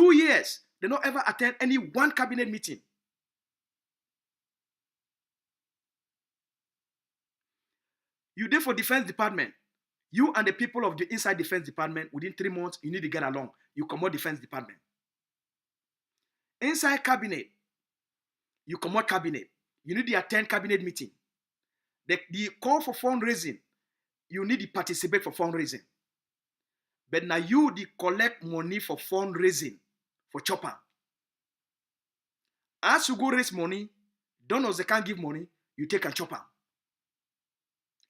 S1: 2 years, they don't ever attend any one cabinet meeting. You did for defense department. You and the people of the inside defense department, within 3 months, you need to get along. You come out defense department. Inside cabinet, you come out cabinet. You need to attend cabinet meeting. The call for fundraising, you need to participate for fundraising. But now you collect money for fundraising for chopper. As you go raise money, donors they can't give money, you take a chopper.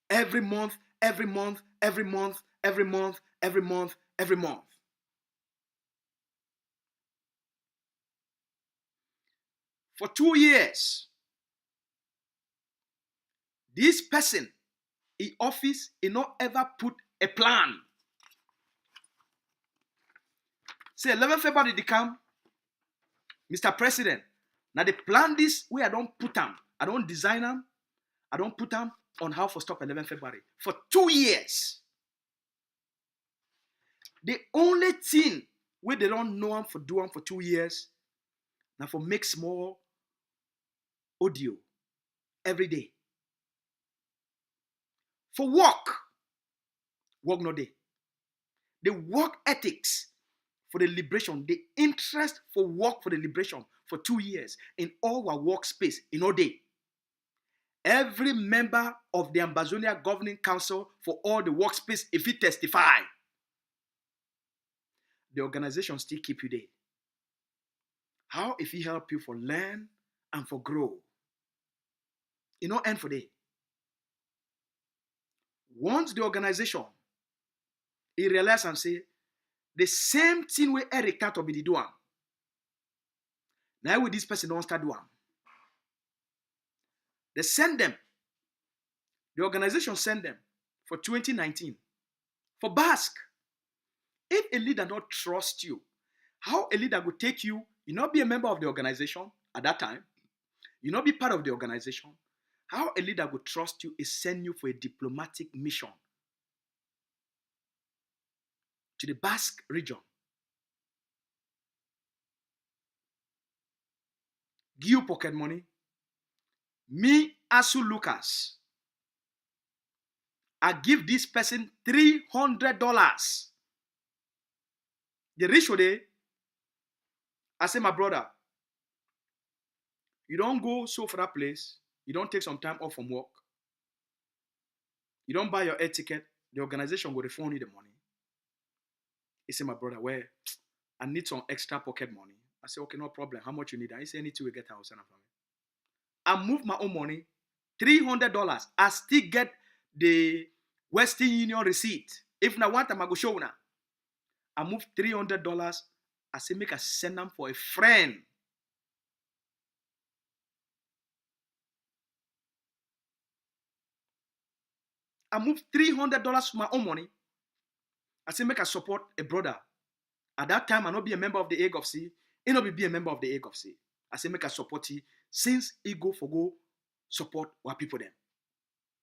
S1: Every month, every month, every month, every month, every month, every month. For 2 years, this person in office, he not ever put a plan. Say 11 February they come, Mr. President. Now they plan this way I don't put them. I don't design them. I don't put them on how to stop 11 February. For 2 years. The only thing where they don't know them for doing for 2 years, now for make small audio every day. For work no day. The work ethics for the liberation, the interest for work for the liberation for 2 years in all our workspace in all day. Every member of the AMBAZONIAN Governing Council for all the workspace, if he testify, the organization still keep you there. How if he help you for learn and for grow? You know, end for day. Once the organization, he realize and say, the same thing where Eric Tato be the doing. Now with this person don't start doing. They send them. The organization send them for 2019 for Basque. If a leader not trust you, how a leader will take you, you not be a member of the organization at that time, you not be part of the organization. How a leader will trust you is send you for a diplomatic mission to the Basque region. Give you pocket money. Me, Asu Lucas, I give this person $300. The rich day, I say, my brother, you don't go so for that place, you don't take some time off from work, you don't buy your air ticket, the organization will refund you the money. He said, my brother, well, I need some extra pocket money. I said, okay, no problem. How much you need? He said, anything we get, I will send it for me. I move my own money, $300. I still get the Western Union receipt. If I want, I'm going to show now. I move $300. I say, make a send them for a friend. I move $300 for my own money. I say, make a support a brother. At that time, I not be a member of the AGOFC. He not be a member of the AGOFC. I say, make a support he since he go support our people then.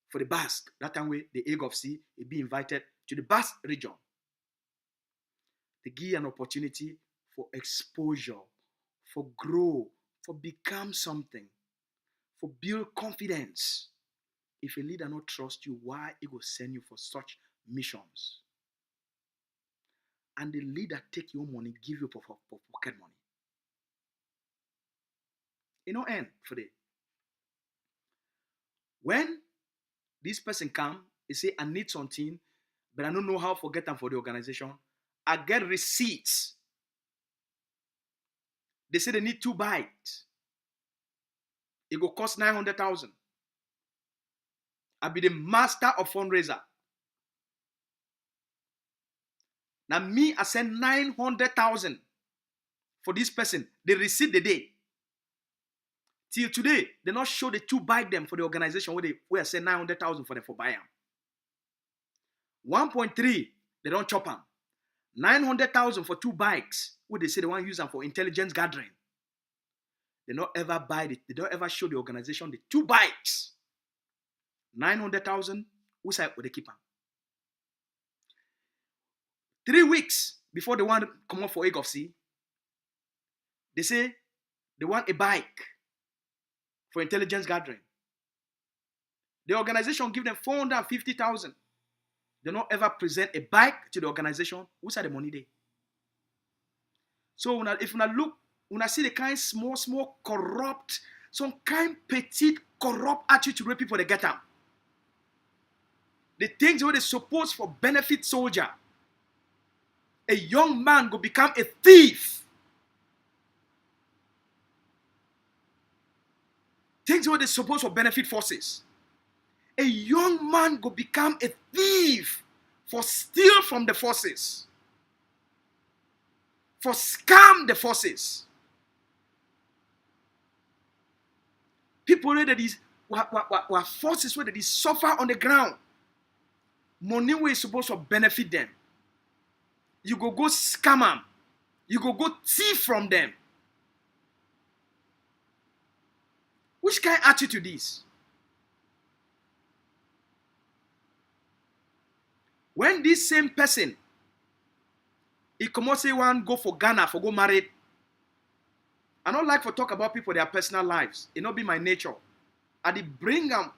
S1: For the Basque, that time way the AGOFC he be invited to the Basque region. They give an opportunity for exposure, for grow, for become something, for build confidence. If a leader not trust you, why he will send you for such missions? And the leader take your money, give you for pocket money. It no end for the. When this person come, he say, I need something, but I don't know how to get them for the organization. I get receipts. They say they need 2 bikes. It will cost 900,000. I be the master of fundraiser. Now me, I send 900,000 for this person. They receive the day. Till today, they not show the 2 bike them for the organization where I send 900,000 for them for buy them. 1.3, they don't chop them. 900,000 for 2 bikes, where they say they want to use them for intelligence gathering. They don't ever buy it. They don't ever show the organization the 2 bikes. 900,000, who side would they keep them? 3 weeks before they want to come up for AGOFC, They say they want a bike for intelligence gathering. The organization give them 450,000. They don't ever present a bike to the organization. Who's at the money there? So if you look, when I see the kind small corrupt, some kind petite corrupt attitude where people they get them. The things where they suppose for benefit soldier. A young man go become a thief. Things where they suppose for benefit forces. A young man go become a thief for steal from the forces. For scam the forces. People that is were forces where they suffer on the ground. Money where is supposed to benefit them. You go scam them. You go thief from them. Which kind of attitude is? When this same person, he come out say one go for Ghana for go married. I don't like to talk about people their personal lives. It not be my nature. I did bring them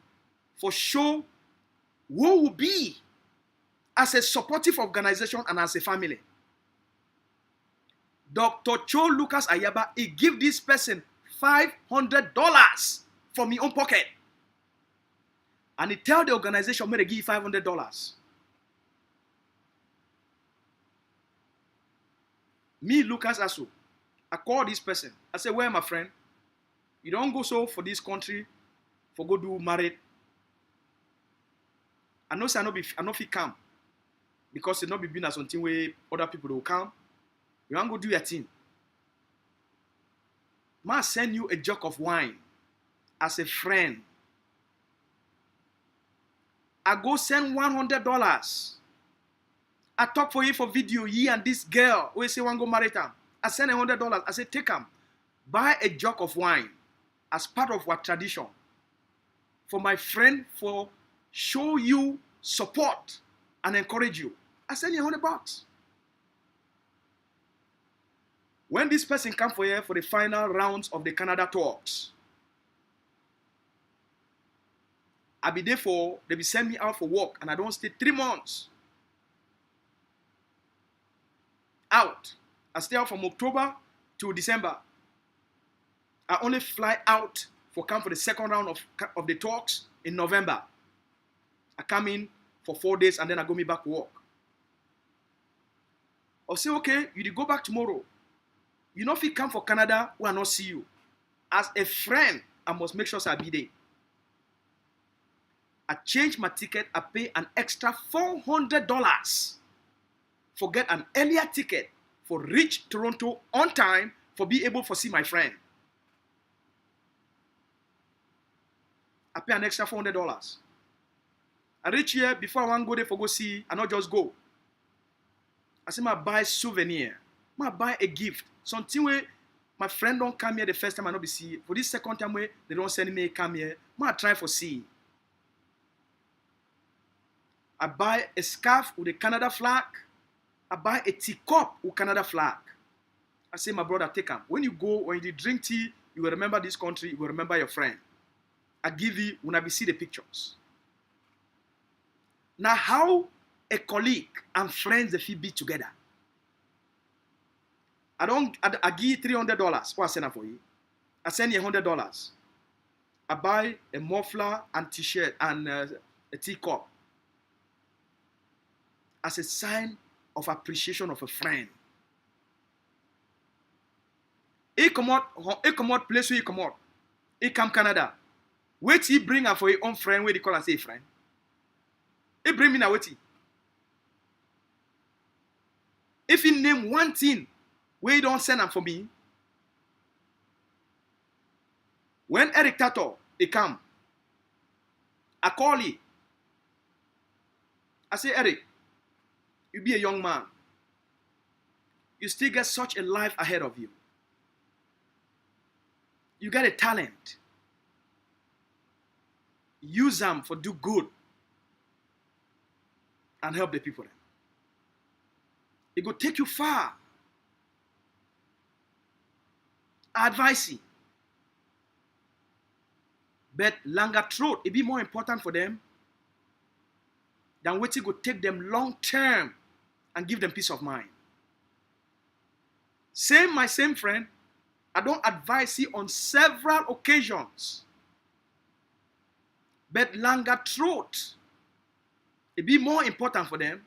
S1: for show who will be as a supportive organization and as a family. Dr. Cho Lucas Ayaba, he give this person $500 from his own pocket. And he tell the organization, may they give $500. Me, Lucas Asu, I call this person. I say, well, my friend, you don't go so for this country, for go do married. I know say I know fit come. Because it not be being as something where other people will come. You want to go do your thing. Ma send you a jug of wine as a friend. I go send $100. I talk for you for video, ye and this girl, we say one go marry them. I send $100. I say, take them. Buy a jug of wine as part of our tradition. For my friend, for show you support and encourage you. I send you $100. When this person come for here for the final rounds of the Canada talks, I be there for, they be send me out for work and I don't stay 3 months. Out. I stay out from October to December. I only fly out for come for the second round of the talks in November. I come in for 4 days and then I go me back to work. I'll say, okay, you go back tomorrow. You know if you come for Canada, we will not see you. As a friend, I must make sure I be there. I change my ticket, I pay an extra $400 for get an earlier ticket for reach Toronto on time for be able to see my friend. I pay an extra $400. I reach here before I want to go there for go see, I not just go. I say I buy souvenir. I buy a gift. Something where my friend don't come here the first time I not be see. For this second time where they don't send me come here, I try for see. I buy a scarf with a Canada flag. I buy a teacup with Canada flag. I say, my brother, take them. When you go, when you drink tea, you will remember this country, you will remember your friend. I give you, when I be see the pictures. Now, how a colleague and friends they feel be together. I give you $300. What I send for you? I send you $100. I buy a muffler and t-shirt and a teacup as a sign of appreciation of a friend. He come out place where he come out. He come Canada. Wait he bring her for your own friend where they call and say friend. He bring me now wait. If he name one thing where he don't send them for me. When Eric Tato he come, I call him. I say, Eric, you be a young man. You still get such a life ahead of you. You got a talent. Use them for do good and help the people. It will take you far. advise you. But longer throat, it be more important for them than what it could take them long term and give them peace of mind. My same friend, I don't advise you on several occasions. But longer throat, it be more important for them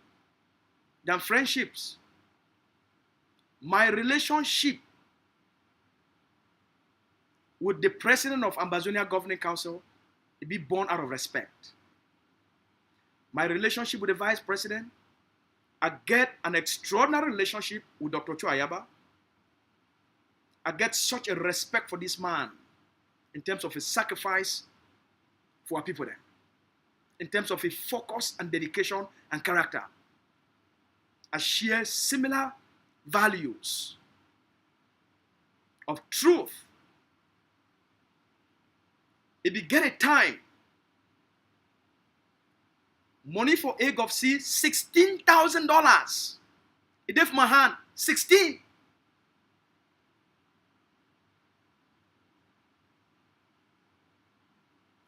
S1: than friendships. My relationship with the president of AMBAZONIAN Governing Council, it be born out of respect. My relationship with the vice president, I get an extraordinary relationship with Dr. Chuayaba. I get such a respect for this man in terms of his sacrifice for our people there, in terms of his focus and dedication and character. I share similar values of truth. If you get a time, money for egg of sea, $16,000. It gave my hand, 16.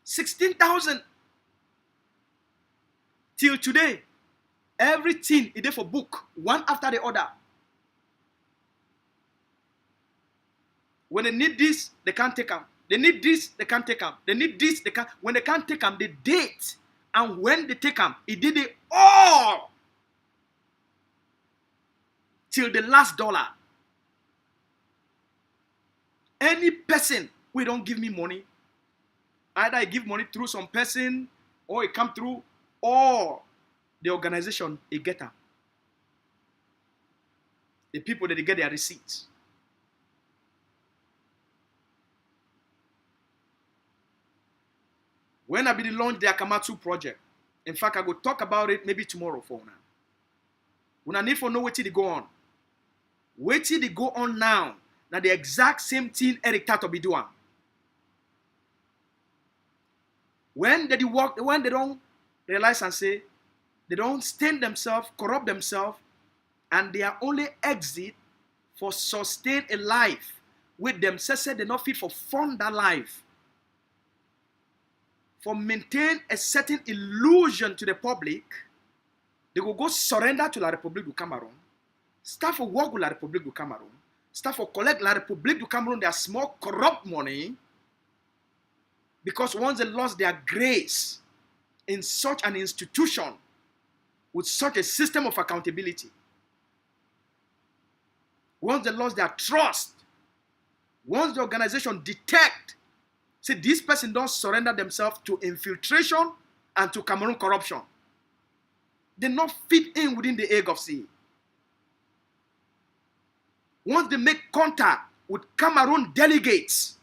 S1: $16,000. Till today, everything it did for book, one after the other. When they need this, they can't take them. They need this, they can't take them. They need this, they can't. When they can't take them, they date. And when they take them, he did it all. Till the last dollar. Any person who don't give me money, either I give money through some person, or it come through, or the organization, it get them. The people that they get their receipts. When I be launch the Akamatsu project, in fact, I go talk about it maybe tomorrow for now. When I need to know what they go on. What they go on now, now the exact same thing Eric Tato be doing. When they don't realize and say, they don't stain themselves, corrupt themselves, and their only exit for sustain a life with themselves, they're not fit for fund that life. For maintain a certain illusion to the public, they will go surrender to La République du Cameroon, start for work with La République du Cameroon, start for collect La République du Cameroon their small corrupt money, because once they lost their grace in such an institution with such a system of accountability, once they lost their trust, once the organization detect, say this person don't surrender themselves to infiltration and to Cameroon corruption, they not fit in within the egg of sea. Once they make contact with Cameroon delegates,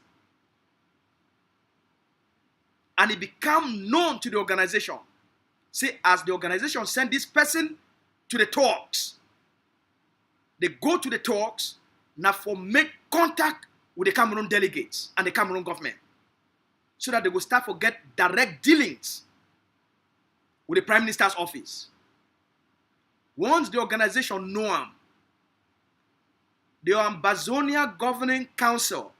S1: and it become known to the organization, say as the organization send this person to the talks, they go to the talks now for make contact with the Cameroon delegates and the Cameroon government, so that they will start to get direct dealings with the Prime Minister's office. Once the organization know them, the AMBAZONIAN Governing Council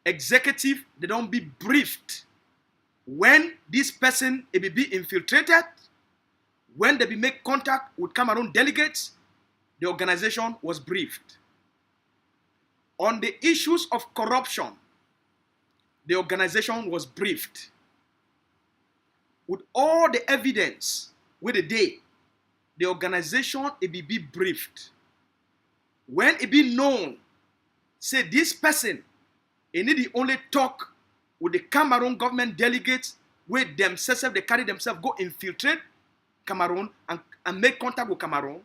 S1: executive, they don't be briefed when this person will be infiltrated, when they be make contact with Cameroon delegates. The organization was briefed on the issues of corruption. The organization was briefed with all the evidence with the day. The organization will be briefed when it be known, say this person, they need to only talk with the Cameroon government delegates where themselves, they carry themselves, go infiltrate Cameroon and make contact with Cameroon.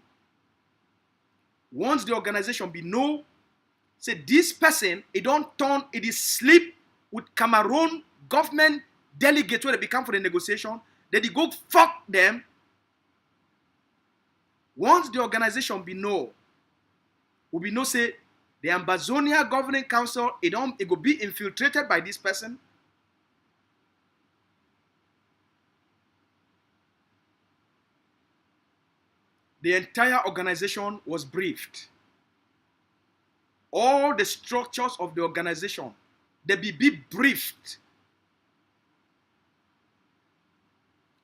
S1: Once the organization be know, say this person, it don't turn, it is sleep with Cameroon government delegates where they become for the negotiation, then they go fuck them. Once the organization be know, we be know say, the AMBAZONIAN Governing Council, it will be infiltrated by this person. The entire organization was briefed. all the structures of the organization, they be briefed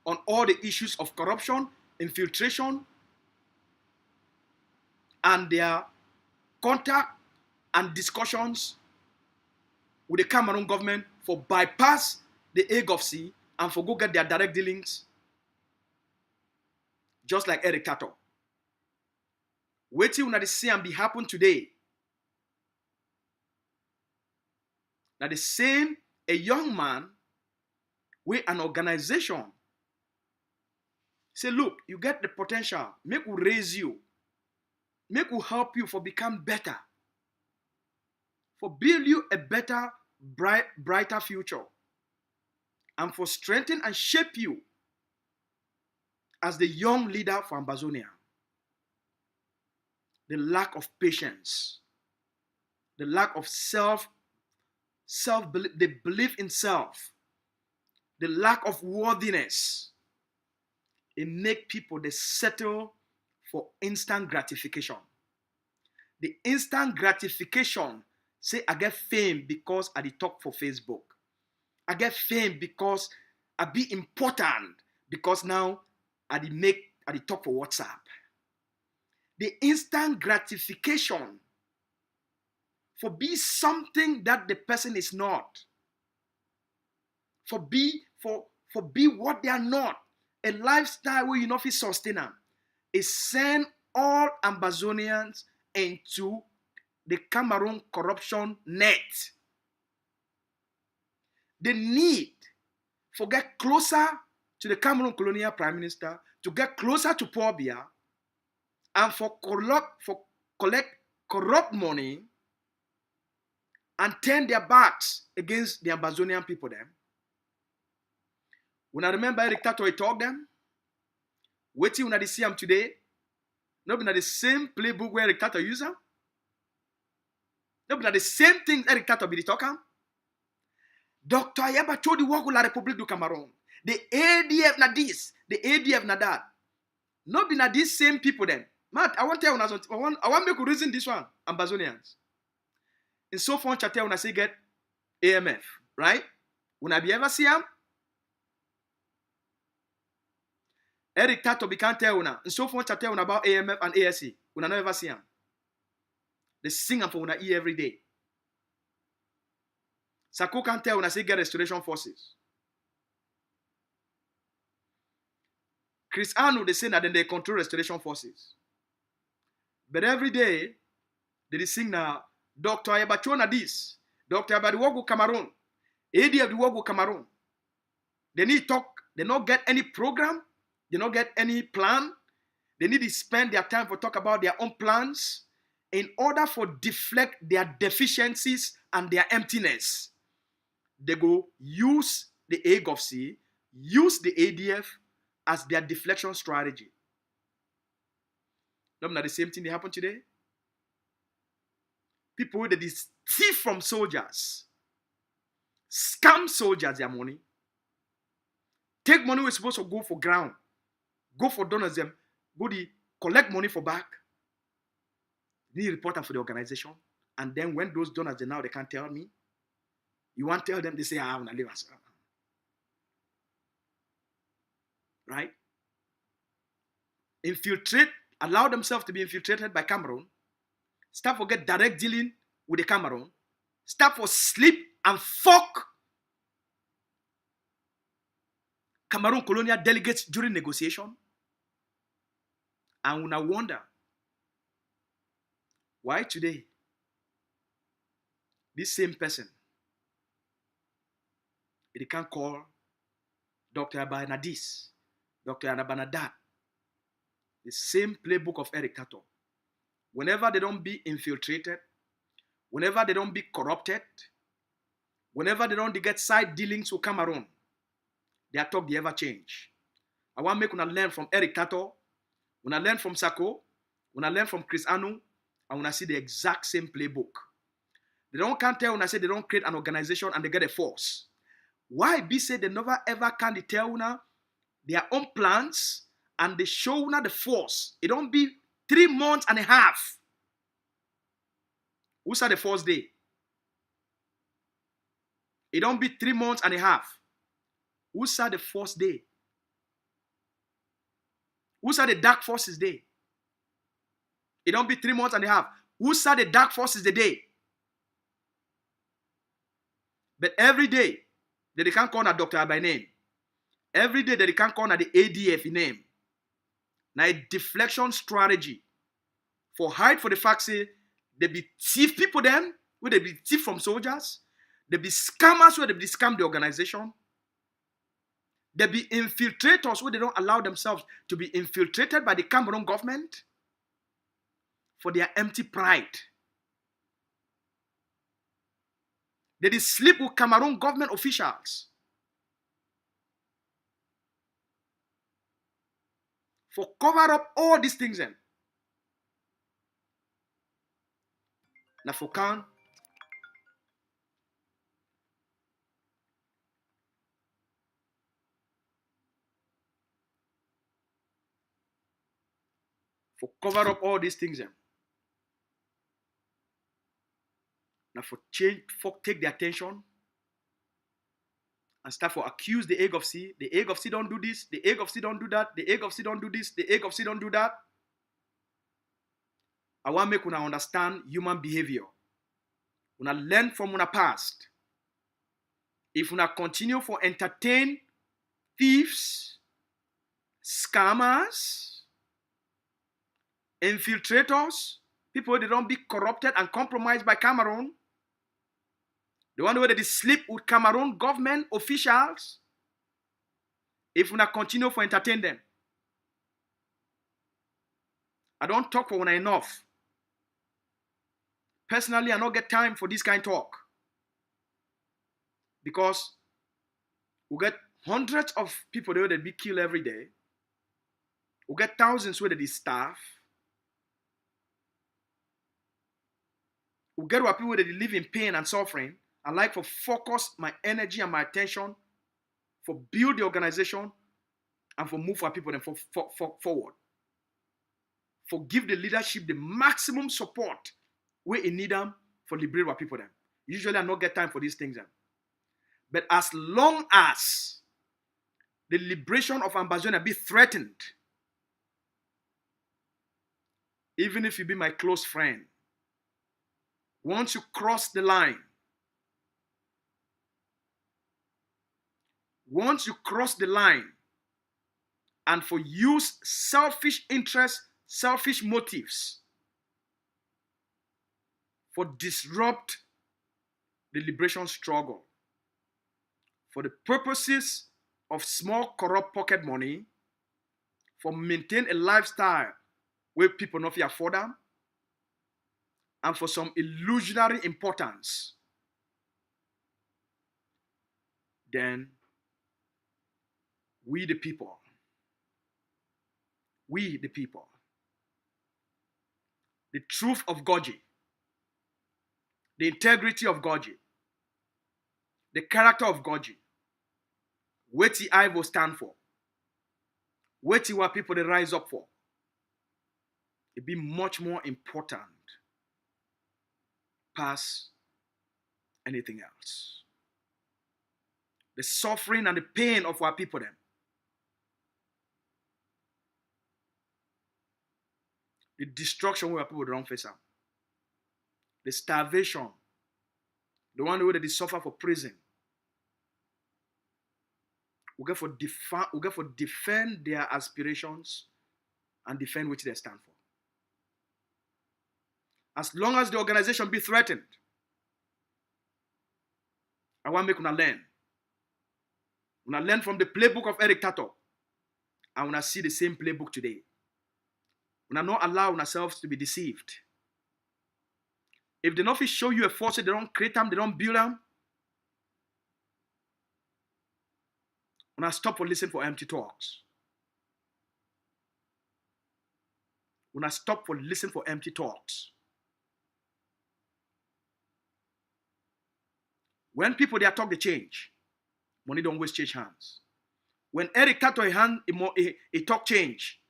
S1: on all the issues of corruption, infiltration, and their contact and discussions with the Cameroon government for bypass the AGOFC and for go get their direct dealings, just like Eric Tato. Waiting on the same be happen today. That the same a young man with an organization say, look, you get the potential, make we raise you, make we help you for become better, for build you a better, brighter future, and for strengthen and shape you as the young leader for Ambazonia. The lack of patience, the lack of self-belief, the belief in self, the lack of worthiness, it make people they settle for instant gratification. The instant gratification say, I get fame because I talk for Facebook. I get fame because I be important because now I talk for WhatsApp. The instant gratification for be something that the person is not. For be what they are not. A lifestyle where you know fit sustain them. It send all Ambazonians into the Cameroon corruption net. The need for get closer to the Cameroon colonial prime minister, to get closer to Paul Biya, and for collect corrupt money and turn their backs against the Ambazonian people them. When I remember Eric Tato, he talked them, waiting when I see him today, not the same playbook where Eric Tato use them. Not the same thing Eric Tato be talking. Dr. Ayaba told the work of la République du Cameroon. The ADF na this, the ADF na that. Not be na these same people then. Matt, I want to tell you, I want to make a reason this one, Ambazonians. In so far, chattel when I say get AMF, right? When I be ever see him, Eric Tato be can't tell una. In so far, chattel about AMF and ASC. When I never see him. They sing them for una ear every day. Sako can't tell when I say get restoration forces. Chris Anu, they say that then they control restoration forces. But every day, they sing now, Dr. Ayabachona this, Dr. Abadiwogo Cameroon, AD of the Wogo Cameroon. They need talk, they not get any program, they not get any plan. They need to spend their time for talk about their own plans in order for deflect their deficiencies and their emptiness. They go use the AGOFC, use the ADF as their deflection strategy. Not the same thing that happened today. People that steal from soldiers, scam soldiers their money, take money we're supposed to go for ground, go for donors them, go to collect money for back. They report them for the organization, and then when those donors they now they can't tell me, you want to tell them they say I want to live as right? Infiltrate, allow themselves to be infiltrated by Cameroon. Stop for get direct dealing with the Cameroon. Stop for sleep and fuck Cameroon colonial delegates during negotiation. And I wonder why today this same person they can call Dr. Abana this, Dr. Abana that. The same playbook of Eric Tato. Whenever they don't be infiltrated, whenever they don't be corrupted, whenever they don't get side dealings with Cameroon, their talk they ever change. I want to make una learn from Eric Tato, una learn from Sako, una learn from Chris Anu, and una see the exact same playbook. They don't can't tell una say they don't create an organization and they get a force. Why be say they never ever can tell una their own plans and they show una the force? It don't be 3 months and a half. Who said the first day? It don't be 3 months and a half. Who said the first day? Who said the dark forces day? It don't be 3 months and a half. Who said the dark forces the day? But every day that they can't call a doctor by name. Every day that they can't call the ADF in name. Now a deflection strategy for hide for the fact say they be thief people then, where they be thief from soldiers, they be scammers where they be scam the organization, they be infiltrators where they don't allow themselves to be infiltrated by the Cameroon government for their empty pride. They did sleep with Cameroon government officials for cover up all these things then. Now for can for cover up all these things then. Now for change, for take the attention and start for accuse the egg of C. The egg of C don't do this. The egg of C don't do that. The egg of C don't do this. The egg of C don't do that. I want to make una understand human behavior. Una learn from una past. If una continue for entertain thieves, scammers, infiltrators, people they don't be corrupted and compromised by Cameroon. The one where they sleep with Cameroon government officials. If we not continue for entertain them. I don't talk for when I enough. Personally, I don't get time for this kind of talk. Because we get hundreds of people there that be killed every day. We get thousands where they starve. We get people where they live in pain and suffering. I like for focus my energy and my attention for build the organization and for move for people and for forward. For give the leadership the maximum support where it need them for liberate our people them. Usually I don't get time for these things then. But as long as the liberation of AMBAZONIAN be threatened, even if you be my close friend, once you cross the line, and for use selfish interests, selfish motives for disrupt the liberation struggle for the purposes of small corrupt pocket money, for maintain a lifestyle where people not afford them, and for some illusionary importance, then we the people, the truth of Goji, the integrity of Goji, the character of Goji, what the I will stand for, what people they rise up for, it be much more important past anything else. The suffering and the pain of our people them. The destruction where people don't face them. The starvation. The one where they suffer for prison. We get for defend their aspirations and defend which they stand for. As long as the organization be threatened, I want to make una learn. Una learn from the playbook of Eric Tato. And una see the same playbook today. Una not allow ourselves to be deceived. If they not show you a force, they don't create them, they don't build them. Una stop for listen for empty talks. Una stop for listen for empty talks. When people they talk, they change. Money don't waste change hands. When Eric Tato he talk change,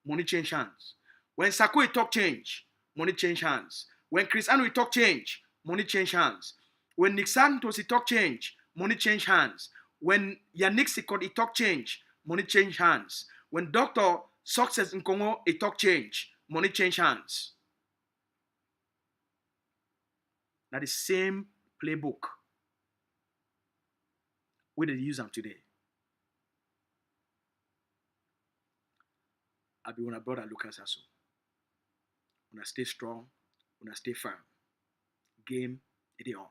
S1: money change hands. When Sako he talk change, money change hands. When Chris Anu talk change, money change hands. When Nick Santos talk change, money change hands. When Yannick Sikot talk change, money change hands. When Dr. Success in Congo talk change, money change hands. Now the same playbook we dey use them today. I be una brother Lucas Aso. Una stay strong, una stay firm. Game, it is on.